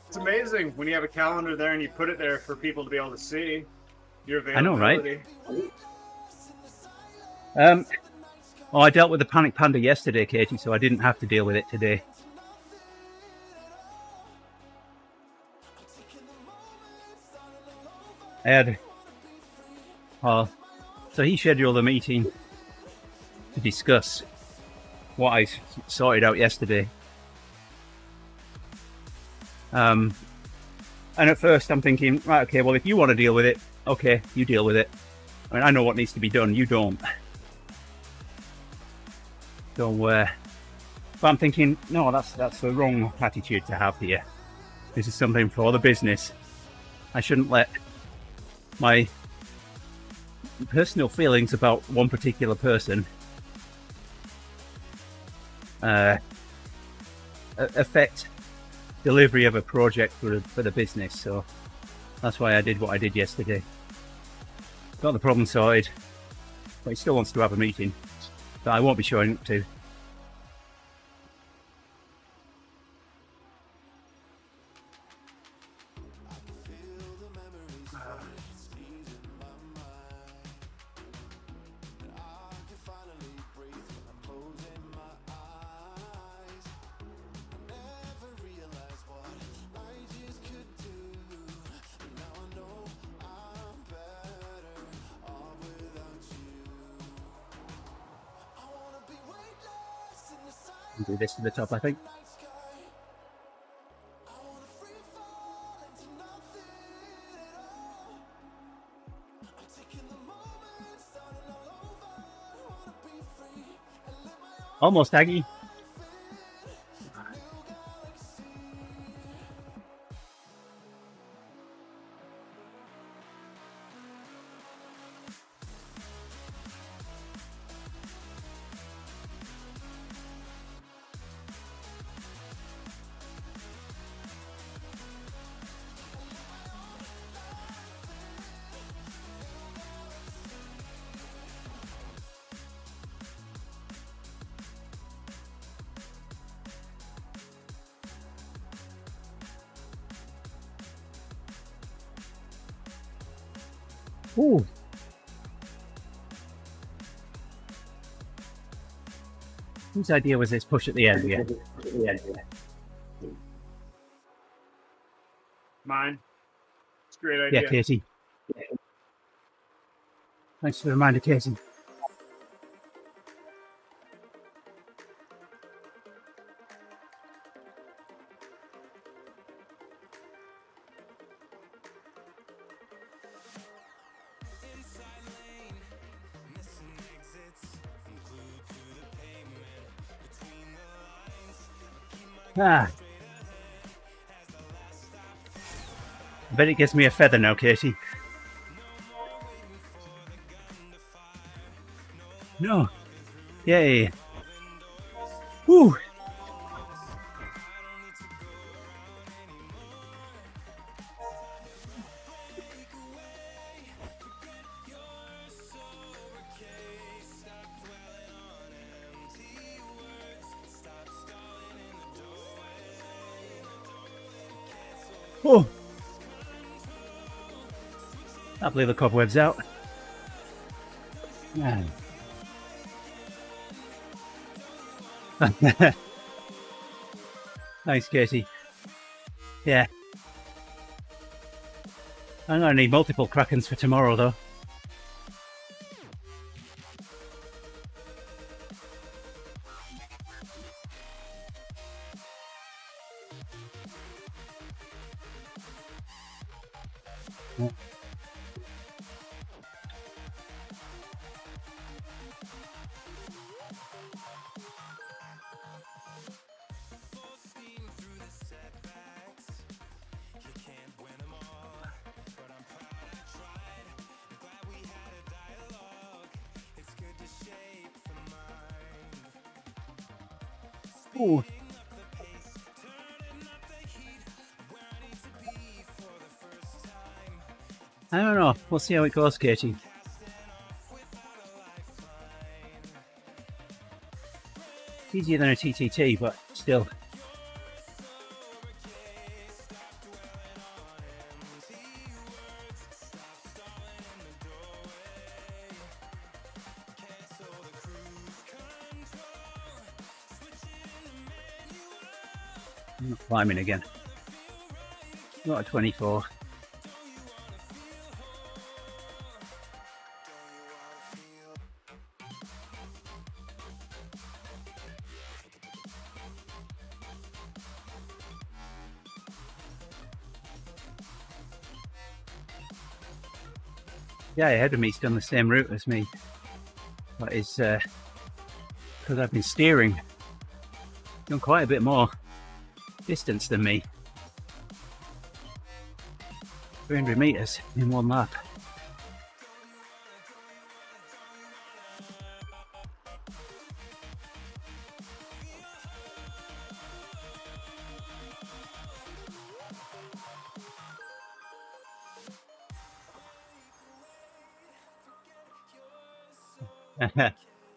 It's amazing when you have a calendar there and you put it there for people to be able to see your I know, availability. right? Oh, I dealt with the panic panda yesterday, Katie, so I didn't have to deal with it today. So he scheduled a meeting to discuss what I sorted out yesterday. And at first I'm thinking, right, okay, well, if you want to deal with it, okay, you deal with it. I mean, I know what needs to be done, you don't. So, but I'm thinking, no, that's the wrong attitude to have here. This is something for the business. I shouldn't let my personal feelings about one particular person affect delivery of a project for the business. So that's why I did what I did yesterday. Got the problem sorted, but he still wants to have a meeting that I won't be showing up to. Do this to the top, I think. Almost, Aggie. Ooh. Whose idea was this push at the end? Yeah. Mine. It's a great Yeah, idea. Katie. Thanks for the reminder, Katie. Ah. I bet it gives me a feather now, Katie. No. Yay. Woo. Oh. I believe the cobweb's out. Yeah. Thanks, Katie. Yeah. I'm gonna need multiple Krakens for tomorrow, though. Yeah. Ooh. I don't know. We'll see how it goes, Katie. It's easier than a TTT, but still. I'm not climbing again. Not a 24. Guy ahead of me's done the same route as me, but it's because I've been steering, done quite a bit more distance than me. 300 meters in one lap.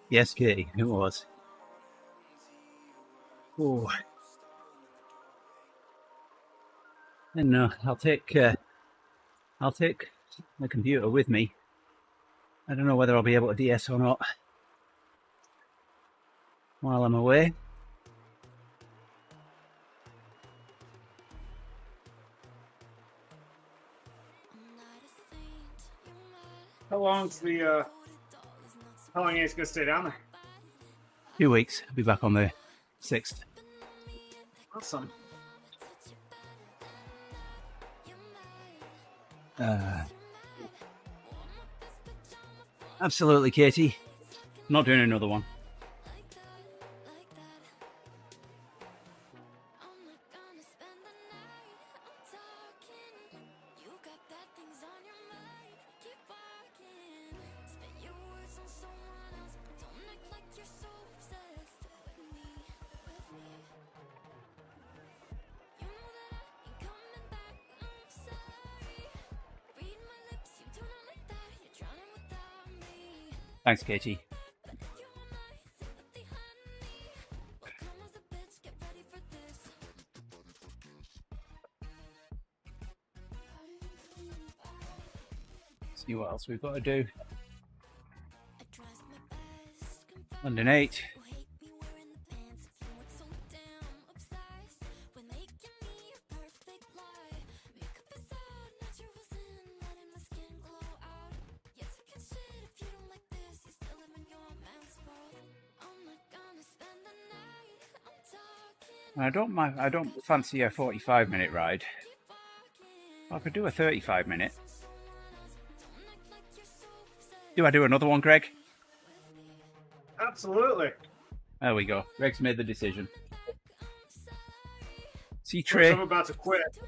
Yes, Katie, it was. Oh. And I'll take the computer with me. I don't know whether I'll be able to DS or not while I'm away. How long is it gonna stay down there? 2 weeks. I'll be back on the 6th. Awesome. Absolutely, Katie. Not doing another one. Thanks, Katie. See what else we've got to do. London 8. I don't fancy a 45-minute ride. I could do a 35-minute. Do I do another one, Greg? Absolutely. There we go. Greg's made the decision. See, Course, Trey. I'm about to quit.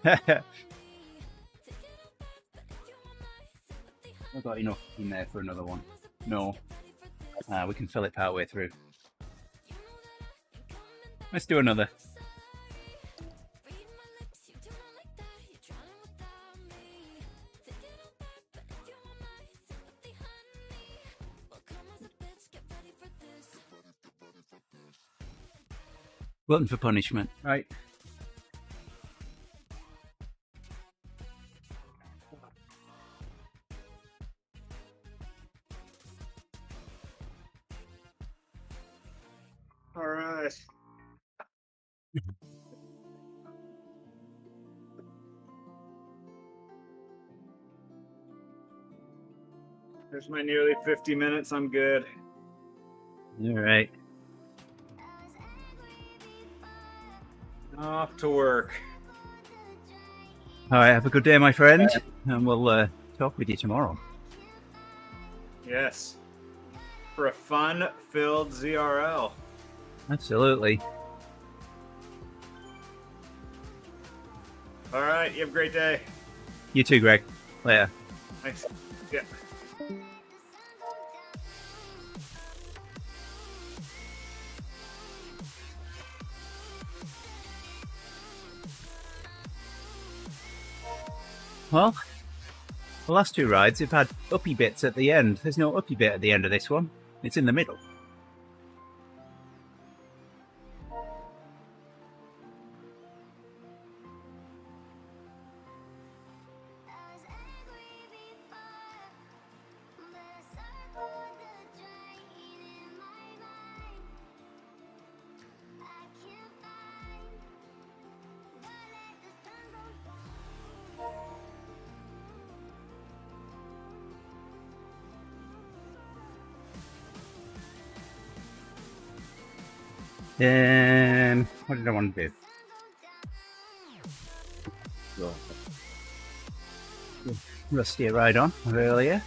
I've got enough in there for another one. No. We can fill it partway through. Let's do another. Glutton for punishment, right? All right. There's my nearly 50 minutes. I'm good. All right. Off to work. All right. Have a good day, my friend, and we'll talk with you tomorrow. Yes. For a fun-filled ZRL. Absolutely. All right. You have a great day. You too, Greg. Later. Thanks. Yeah. Well, the last two rides have had uppy bits at the end. There's no uppy bit at the end of this one. It's in the middle. What did I want to do? Rusty a ride on earlier.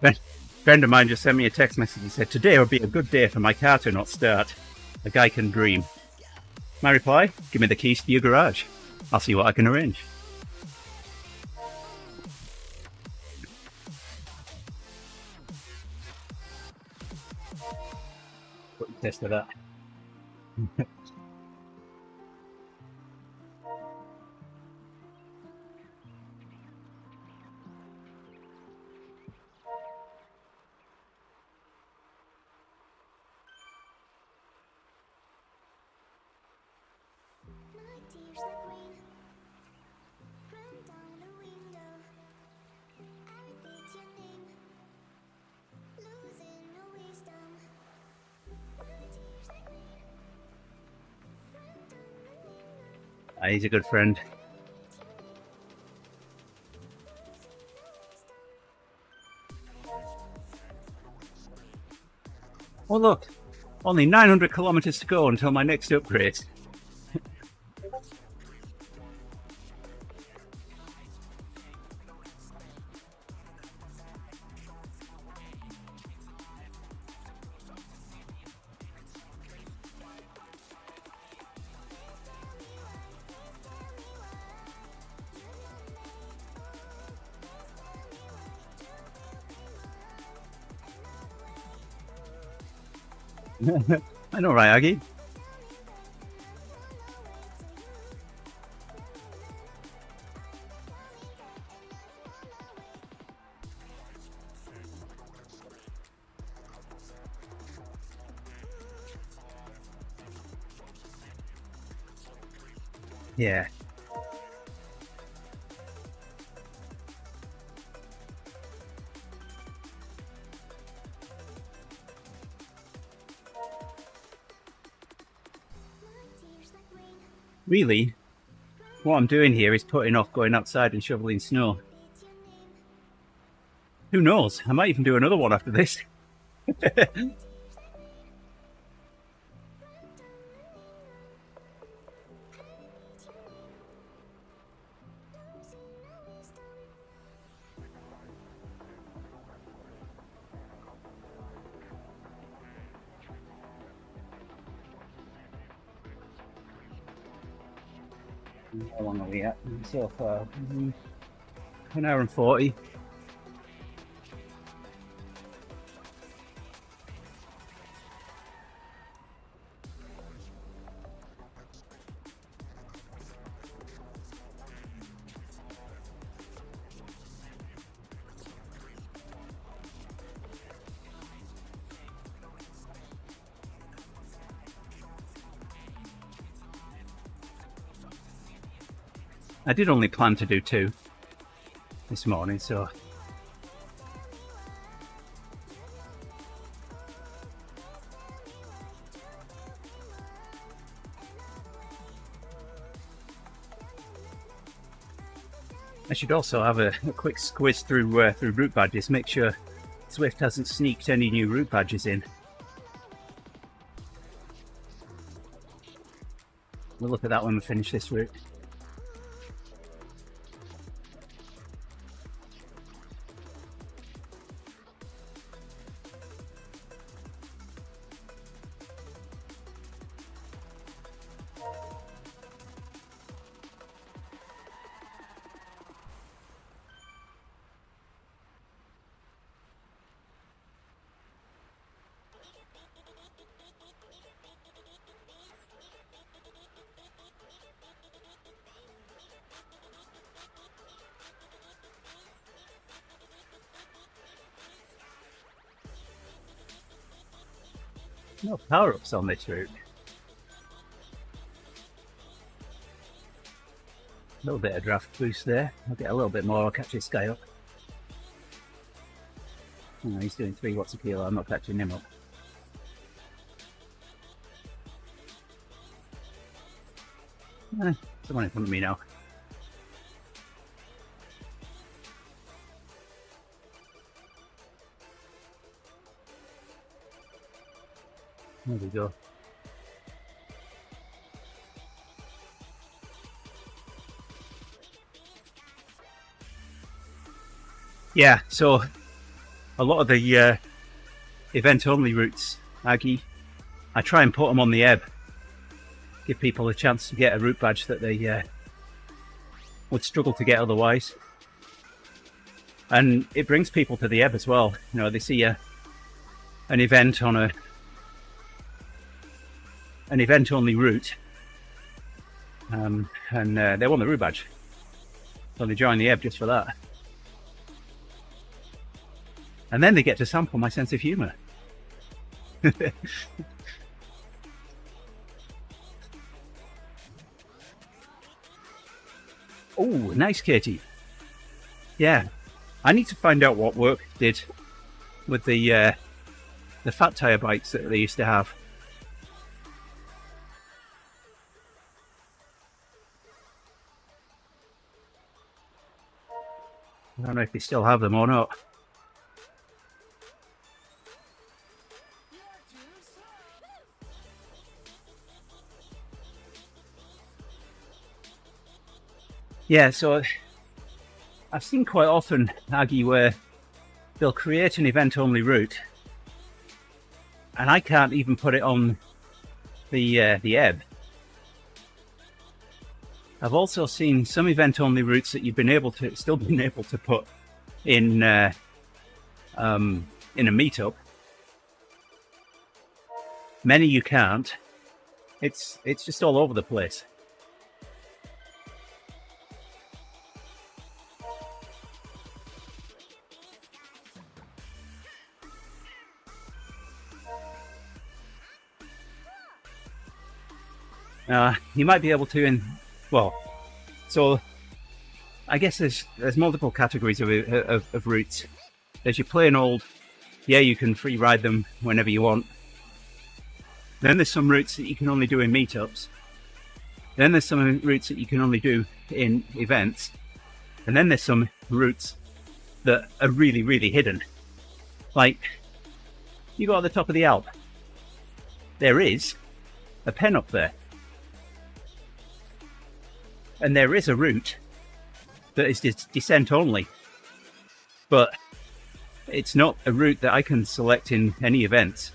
A friend of mine just sent me a text message and said, "Today would be a good day for my car to not start. A guy can dream." My reply, give me the keys to your garage. I'll see what I can arrange. Put the test of that. He's a good friend. Oh look, only 900 kilometers to go until my next upgrade. I know, right, Aggie? Yeah. Really, what I'm doing here is putting off going outside and shoveling snow. Who knows? I might even do another one after this. How long are we at so far? 1 hour and 40. I did only plan to do 2 this morning, so I should also have a quick squiz through route badges, make sure Zwift hasn't sneaked any new route badges in. We'll look at that when we finish this route. No power-ups on this route. A little bit of draft boost there. I'll get a little bit more, I'll catch this guy up. Oh, he's doing 3 watts a kilo, I'm not catching him up. Someone in front of me now. There we go. Yeah, so a lot of the event-only routes, Aggie, I try and put them on the ebb. Give people a chance to get a route badge that they would struggle to get otherwise. And it brings people to the ebb as well. You know, they see an event on an event-only route, and they want the route badge, so they join the ebb just for that. And then they get to sample my sense of humour. Oh, nice, Katie. Yeah, I need to find out what work did with the fat tyre bikes that they used to have. I don't know if they still have them or not. Yeah, so I've seen quite often, Aggie, where they'll create an event-only route, and I can't even put it on the ebb. I've also seen some event-only routes that you've still been able to put in a meetup. Many you can't. It's just all over the place. You might be able to, so I guess there's multiple categories of routes. There's your plain old, yeah, you can free ride them whenever you want. Then there's some routes that you can only do in meetups. Then there's some routes that you can only do in events. And then there's some routes that are really, really hidden. Like, you go at the top of the Alp. There is a pen up there. And there is a route that is descent only. But it's not a route that I can select in any events.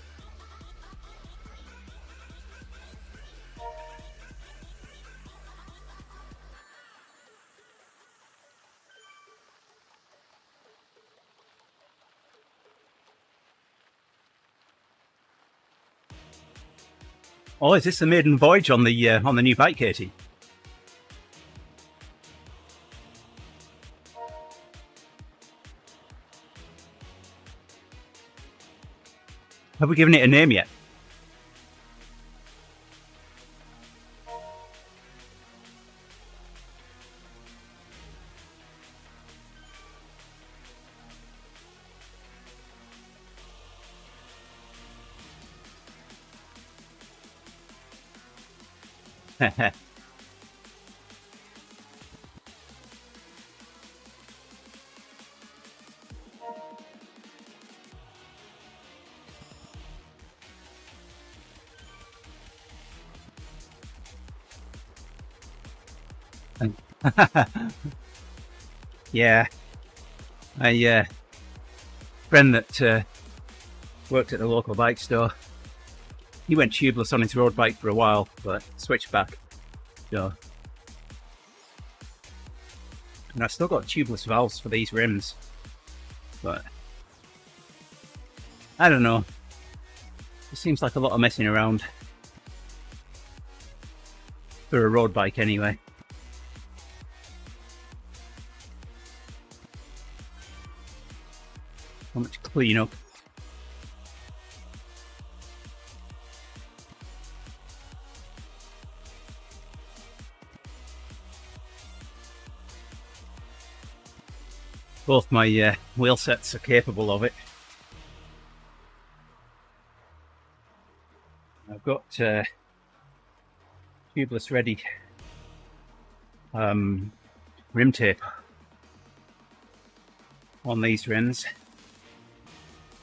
Oh, is this the maiden voyage on the new bike, Katie? Have we given it a name yet? Yeah, a friend that worked at the local bike store, he went tubeless on his road bike for a while, but switched back. So, and I've still got tubeless valves for these rims, but I don't know. It seems like a lot of messing around for a road bike anyway. How much clean up. Both my wheel sets are capable of it. I've got tubeless ready rim tape on these rims.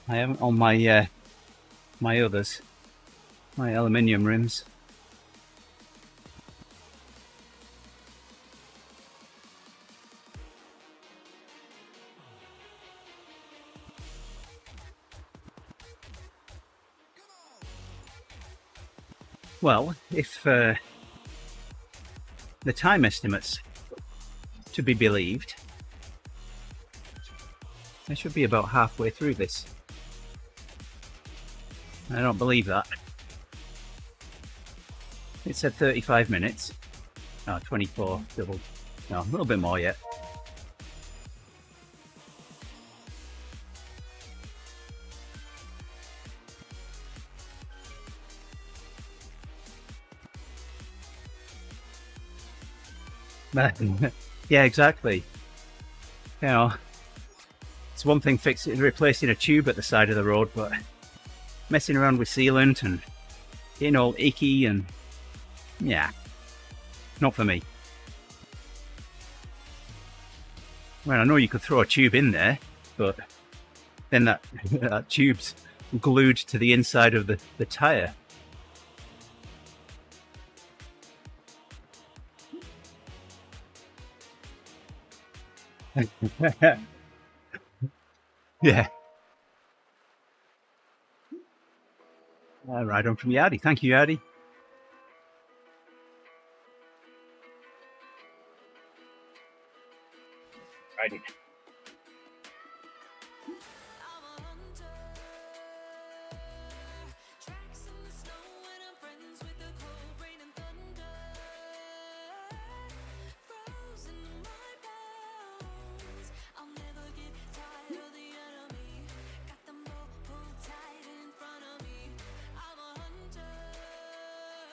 I haven't on my my others, my aluminium rims. Well, if the time estimates to be believed, I should be about halfway through this. I don't believe that. It said 35 minutes. Oh, 24 double. No, a little bit more yet. Yeah, exactly. You know, it's one thing replacing a tube at the side of the road, but messing around with sealant and getting all icky and yeah, not for me. Well, I know you could throw a tube in there, but then that tube's glued to the inside of the tyre. Yeah. Right on from Yardi. Thank you, Yardi. Righty.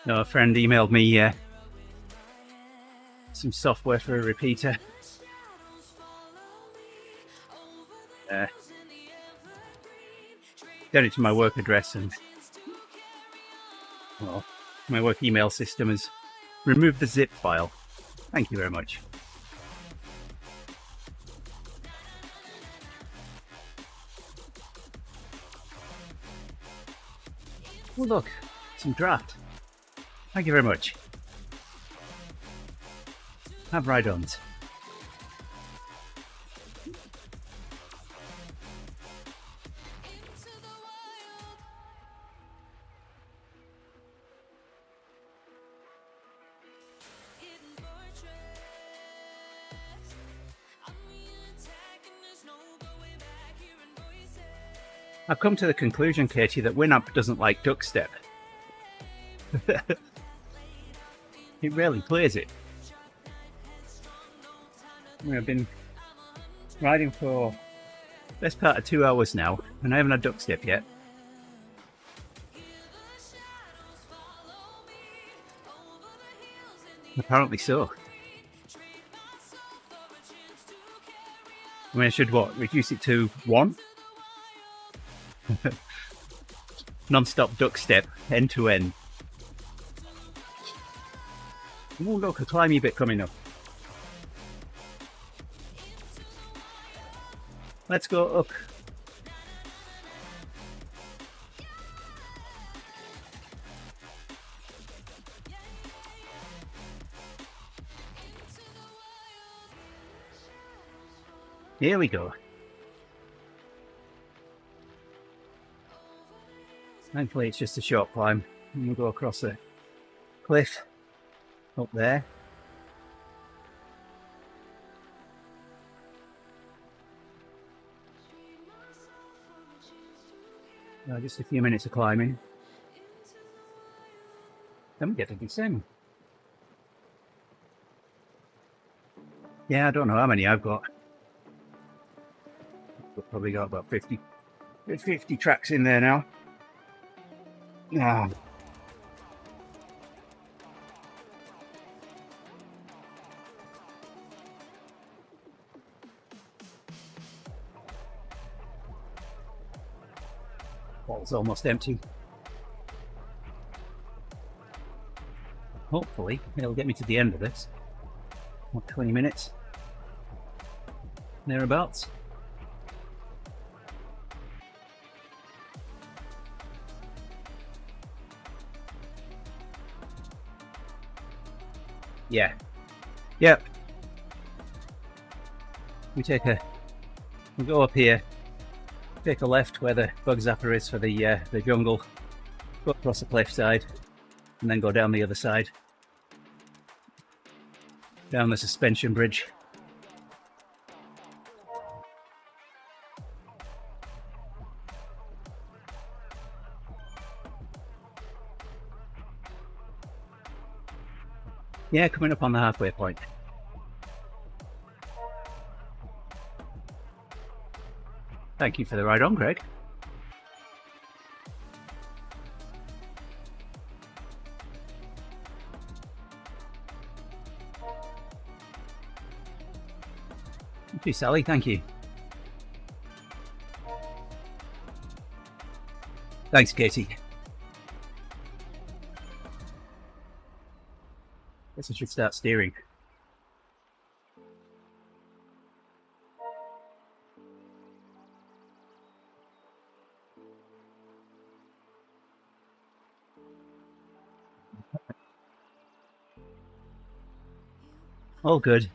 No, a friend emailed me some software for a repeater. Sent it to my work address, and well, my work email system has removed the zip file. Thank you very much. Oh look, some draft. Thank you very much. Have ride-ons. I've come to the conclusion, Katie, that Winamp doesn't like duck step. It rarely plays it. I've been riding for the best part of 2 hours now, and I haven't had duck step yet. Apparently so. I mean, I should what? Reduce it to 1? Non-stop duck step, end to end. Oh look, a climby bit coming up. Let's go up. Here we go. Thankfully it's just a short climb, and we'll go across the cliff up there. Just a few minutes of climbing. Then we get to descend. Yeah, I don't know how many I've got. We've probably got about 50 tracks in there now. Ah. Bottle's almost empty. Hopefully, it'll get me to the end of this. What, 20 minutes? Thereabouts. Yeah. Yep. We go up here, take a left where the bug zapper is for the jungle, go across the cliff side, and then go down the other side, down the suspension bridge. Yeah, coming up on the halfway point. Thank you for the ride on, Greg. Thank you, Sally. Thank you. Thanks, Katie. Guess I should start steering. All good.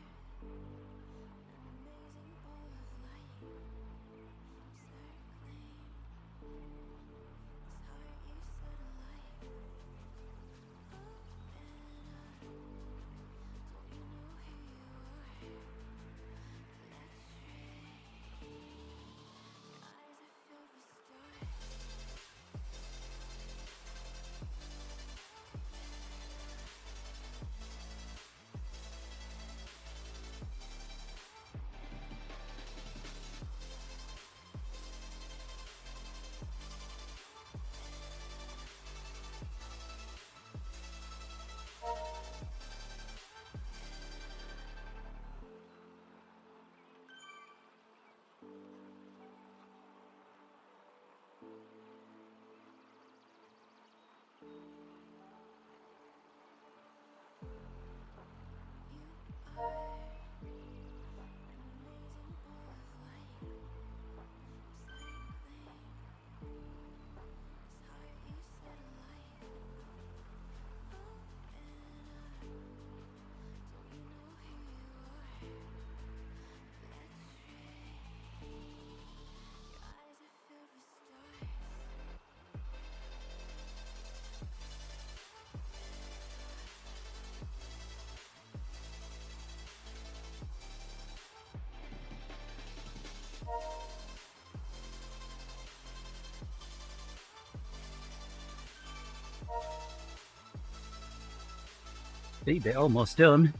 Speed bit almost done.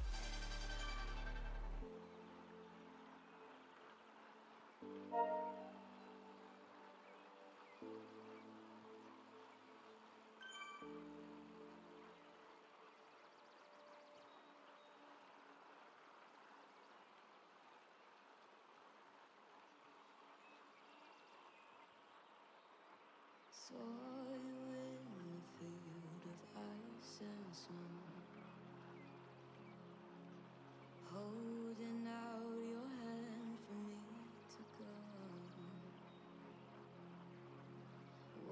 Saw you in a field of ice and snow, holding out your hand for me to go.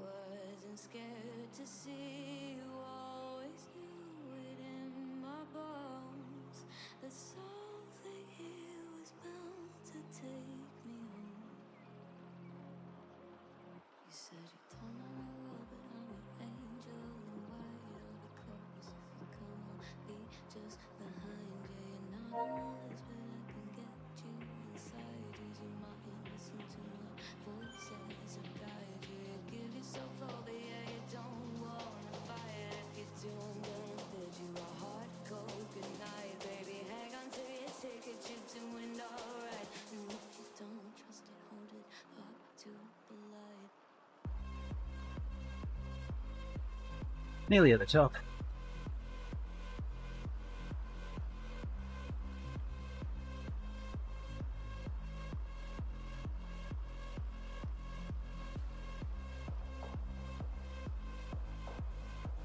Wasn't scared to see you, always knew it in my bones that something here was bound to take me home. You said you don't know me well, but I'm your angel in white. I'll be close if you come, I'll be just behind you. You're not on my list, but I can get you inside. Use your mind, listen to my voice as I guide you. You give yourself over, yeah, you don't wanna fight. If you do, I'm gonna bid you a hard, cold goodnight, baby. Hang on to your ticket, you're doing alright. And if you don't trust it, hold it up to the light. Nearly at the top.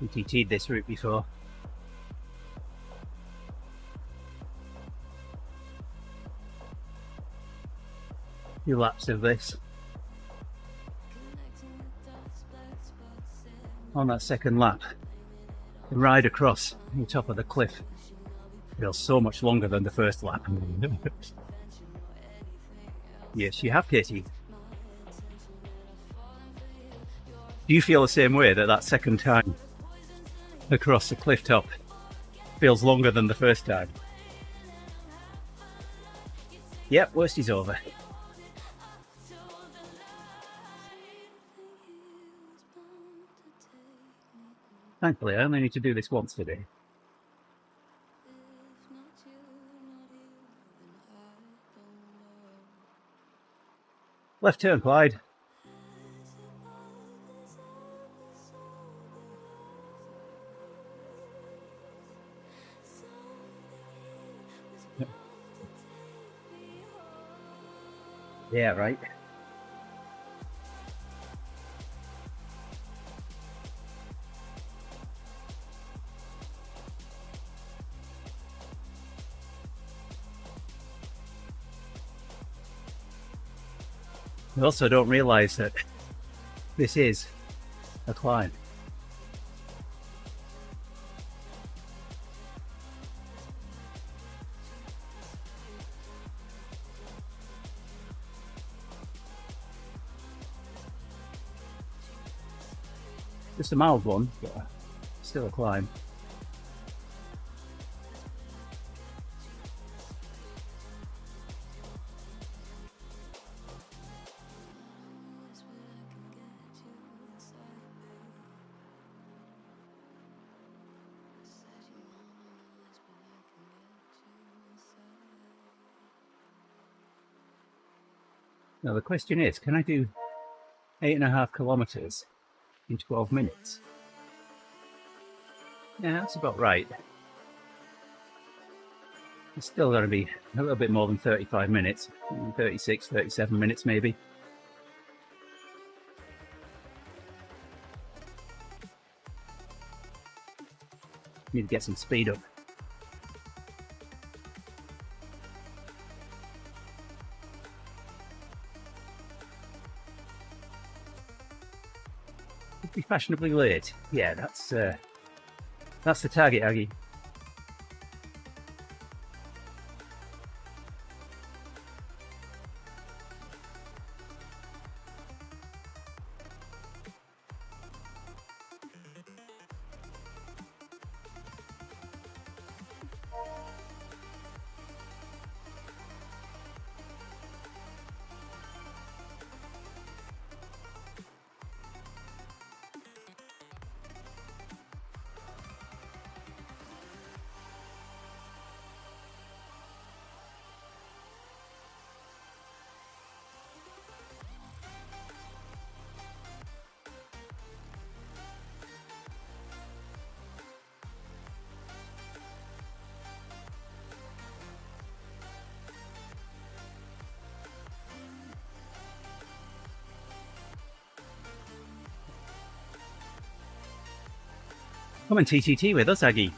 We TT'd this route before. Few laps of this. On that second lap, the ride across the top of the cliff feels so much longer than the first lap. Yes, you have, Katie. Do you feel the same way, that second time across the cliff top feels longer than the first time? Yep, worst is over. Thankfully, I only need to do this once today. Left turn, Clyde. Yeah, right. You also don't realise that this is a climb. Just a mild one, but still a climb. Now the question is, can I do 8.5 kilometres in 12 minutes? Yeah, that's about right. It's still going to be a little bit more than 35 minutes, 36, 37 minutes maybe. Need to get some speed up. Be fashionably late. Yeah, that's the target, Aggie. Come and TTT with us, Aggie.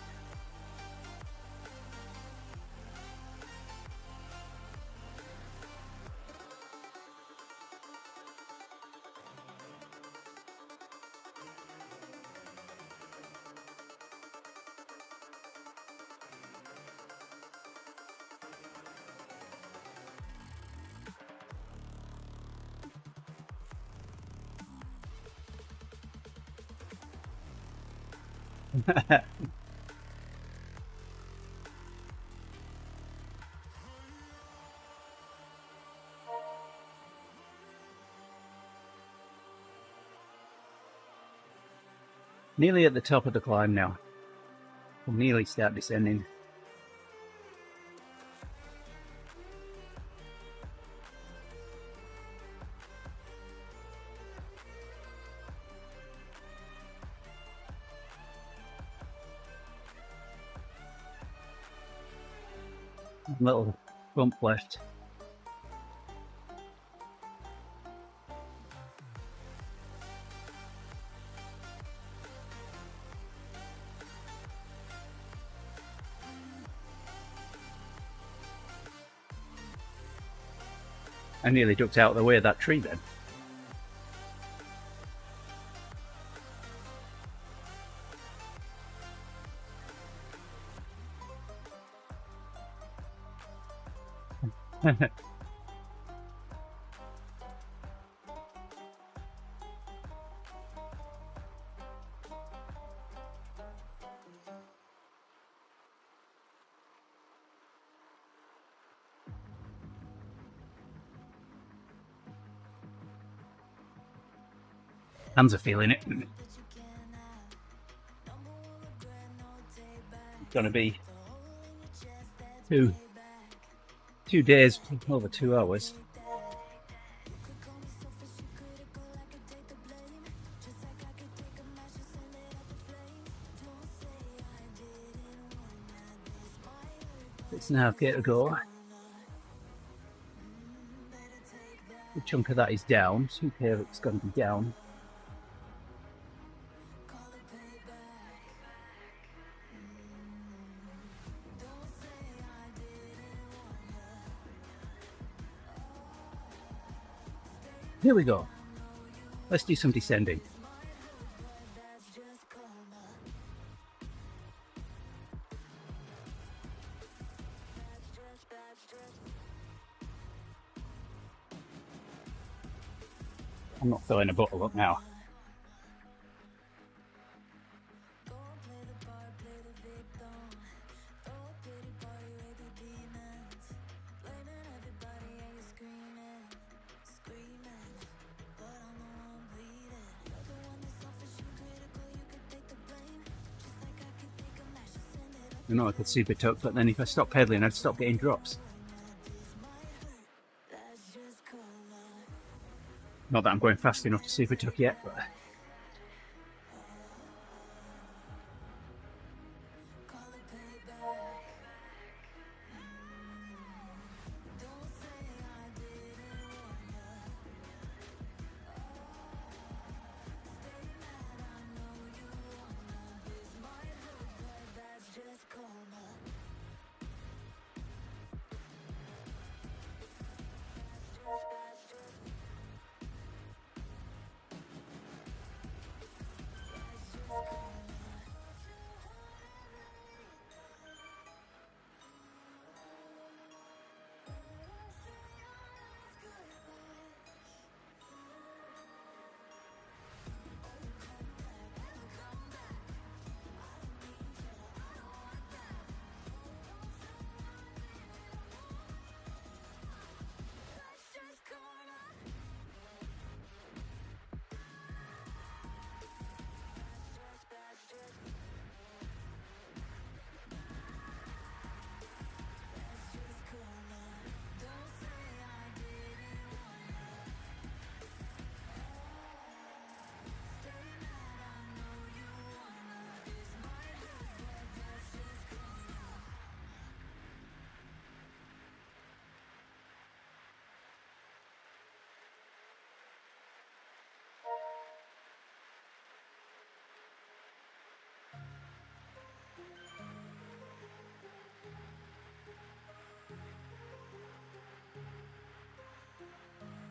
Nearly at the top of the climb now. We'll nearly start descending. Little bump left. I nearly ducked out of the way of that tree then. Hands are feeling it. It's gonna be two days, over 2 hours. It's now okay to go. A chunk of that is down, 2K of it's going to be down. Here we go. Let's do some descending. I'm not filling a bottle up now. I know I could super tuck, but then if I stop pedaling, I'd stop getting drops. Not that I'm going fast enough to super tuck yet, but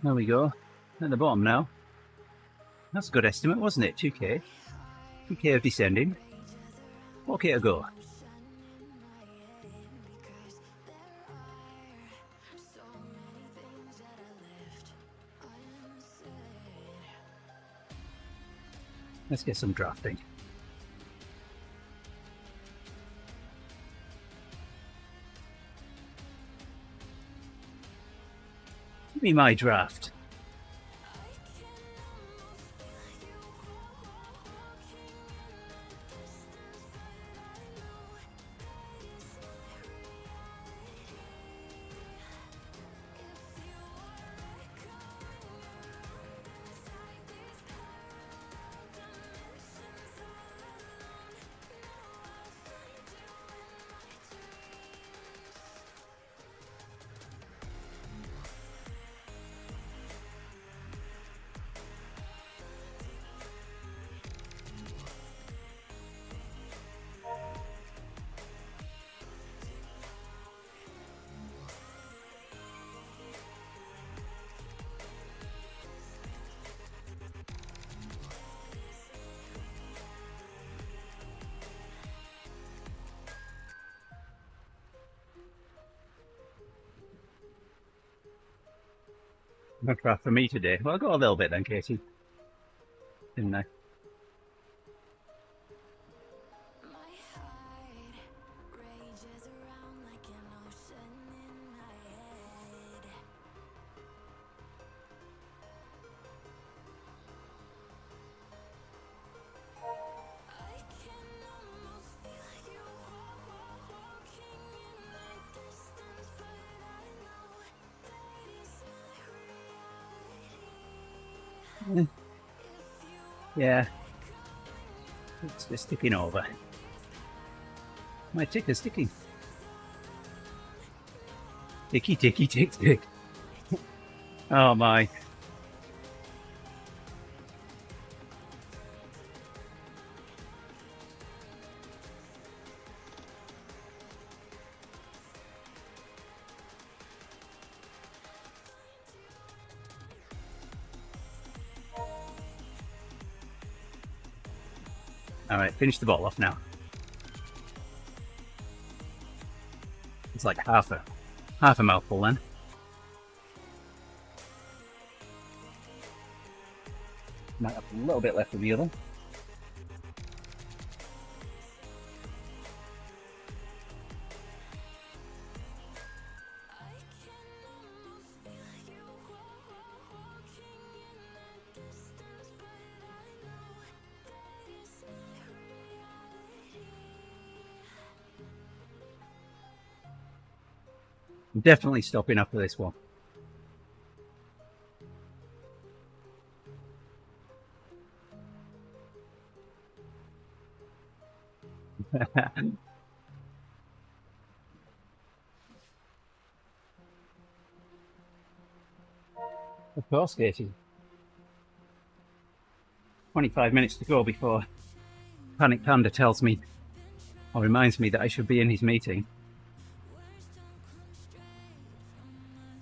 There we go. At the bottom now. That's a good estimate, wasn't it? 2k. 2k of descending. 4k to go. Let's get some drafting. Give me my draft. No draft for me today. Well, I got a little bit then, Casey. Didn't I? Yeah. It's just ticking over. My ticker's ticking. Ticky, ticky, tick, tick. Oh my. Alright, finish the bottle off now. It's like half a mouthful then. Might have a little bit left of the other. I'm definitely stopping after this one. Of course, Katie. 25 minutes to go before Panic Panda tells me, or reminds me that I should be in his meeting.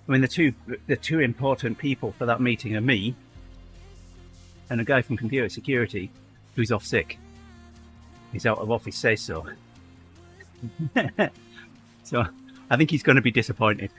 I mean, the two important people for that meeting are me and a guy from computer security who's off sick. He's out of office say so. So I think he's going to be disappointed.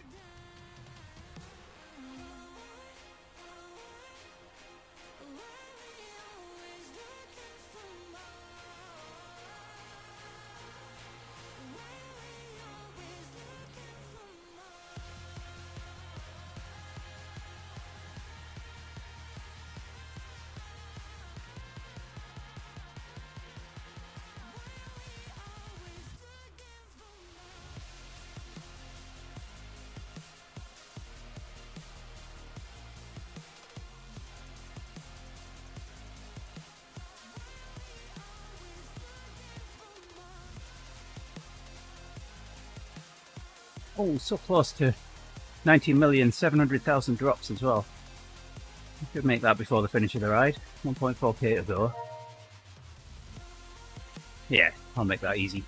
Oh, so close to 90,700,000 drops as well. We could make that before the finish of the ride. 1.4k to go. Yeah, I'll make that easy.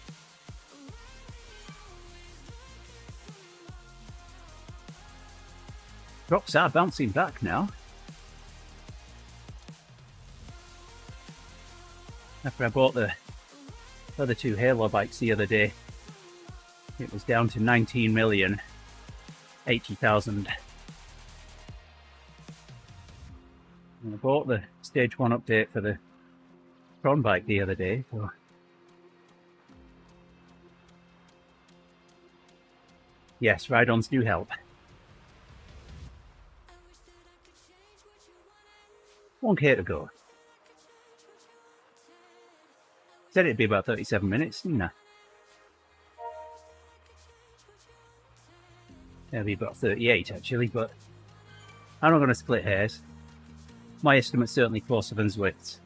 Drops are bouncing back now. After I bought the other 2 Halo bikes the other day, it was down to 19,080,000. I bought the Stage 1 update for the Tron bike the other day, so yes, ride-ons do help. 1K to go. Said it'd be about 37 minutes, didn't I? It'll be about 38 actually, but I'm not going to split hairs. My estimate's certainly closer than Zwift's.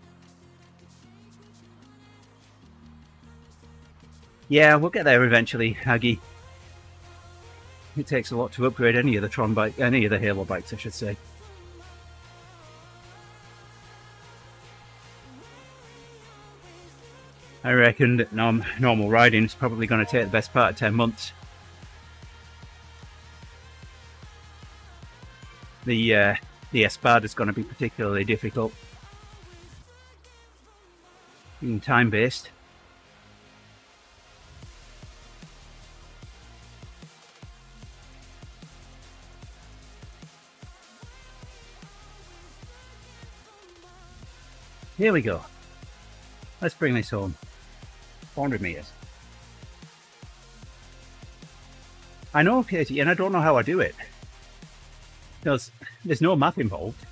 Yeah, we'll get there eventually, Aggie. It takes a lot to upgrade any of the Tron bike, any of the Halo bikes, I should say. I reckon that normal riding is probably going to take the best part of 10 months. The eSport is going to be particularly difficult. Being time-based. Here we go. Let's bring this home. 400 meters. I know, Katie, and I don't know how I do it. Because there's no math involved.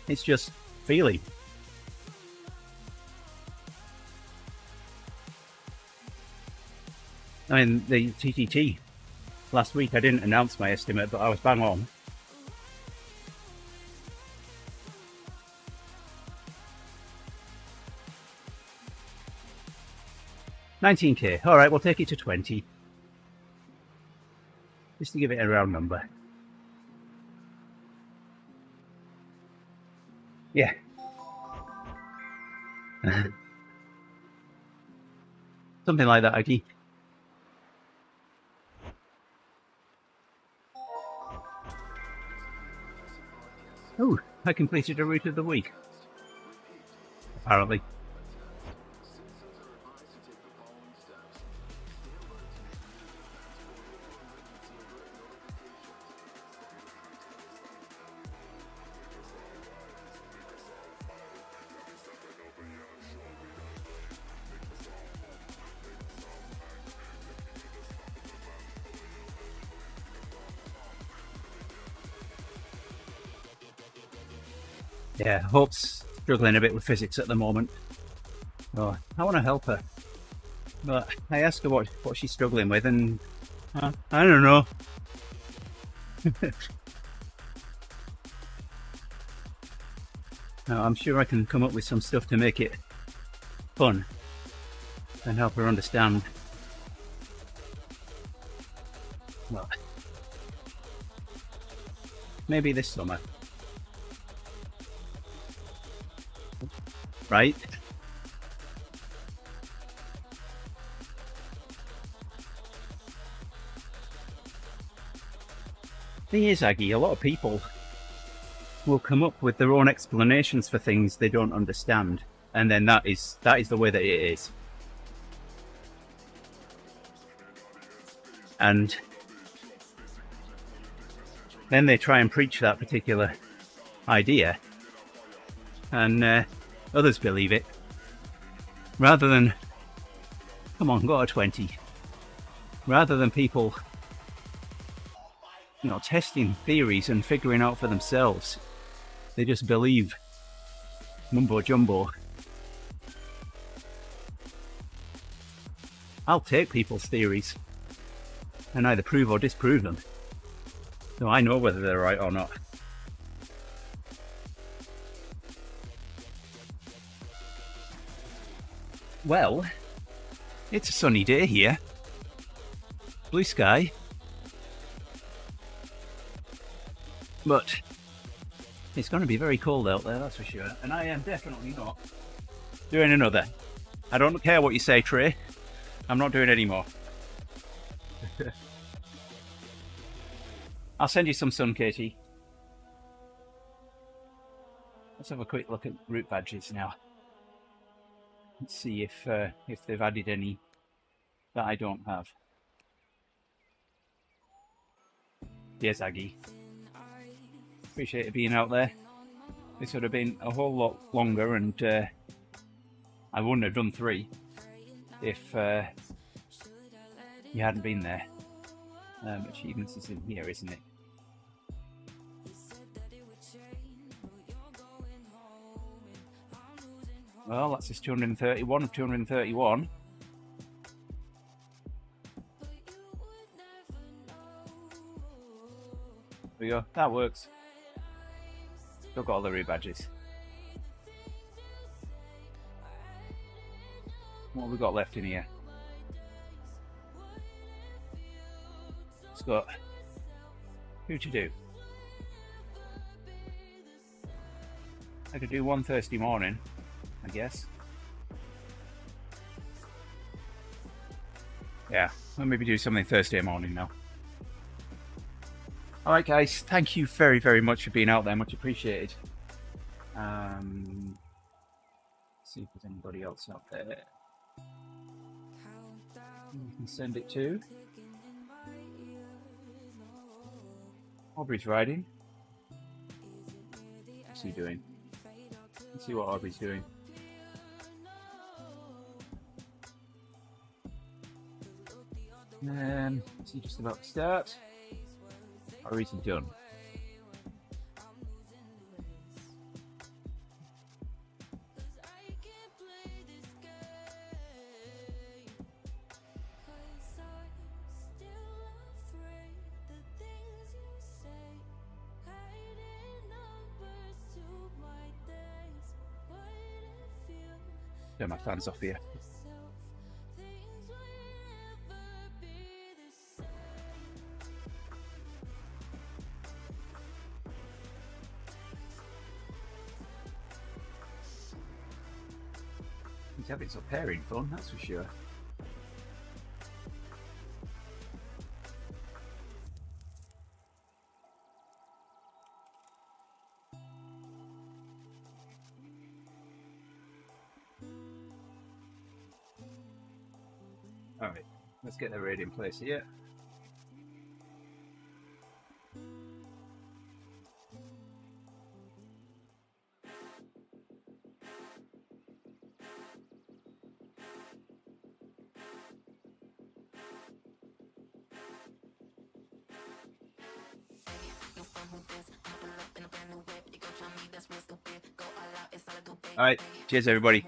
It's just feeling. I mean, the TTT last week, I didn't announce my estimate, but I was bang on. $19K. All right, we'll take it to 20. Just to give it a round number. Yeah. Something like that, Aggie. Oh, I completed a route of the week. Apparently. Yeah, Hope's struggling a bit with physics at the moment. Oh, I want to help her. But I asked her what she's struggling with, and I don't know. No, I'm sure I can come up with some stuff to make it fun and help her understand. Well, maybe this summer. Right? Thing is, Aggie, a lot of people will come up with their own explanations for things they don't understand, and then that is the way that it is. And then they try and preach that particular idea, and others believe it, rather than, come on, go to 20, rather than people, you know, testing theories and figuring out for themselves. They just believe mumbo jumbo. I'll take people's theories and either prove or disprove them, so I know whether they're right or not. Well, it's a sunny day here. Blue sky. But it's going to be very cold out there, that's for sure. And I am definitely not doing another. I don't care what you say, Trey. I'm not doing any more. I'll send you some sun, Katie. Let's have a quick look at route badges now. Let's see if they've added any that I don't have. Yes, Aggie. Appreciate it being out there. This would have been a whole lot longer, and I wouldn't have done 3 if you hadn't been there. Achievements is in here, isn't it? Well, that's just 231 of 231. There we go. That works. Still got all the rebadges. What have we got left in here? It's got who to do. I could do one Thursday morning, I guess. Yeah, I'll maybe do something Thursday morning now. Alright guys, thank you very, very much for being out there, much appreciated. See if there's anybody else out there you can send it to. Aubrey's riding. What's he doing? Let's see what Aubrey's doing. Is he just about to start? Or is he done? Turn my fans off here. He's having some pairing fun, that's for sure. Alright, let's get the raid in place here. Alright, cheers everybody.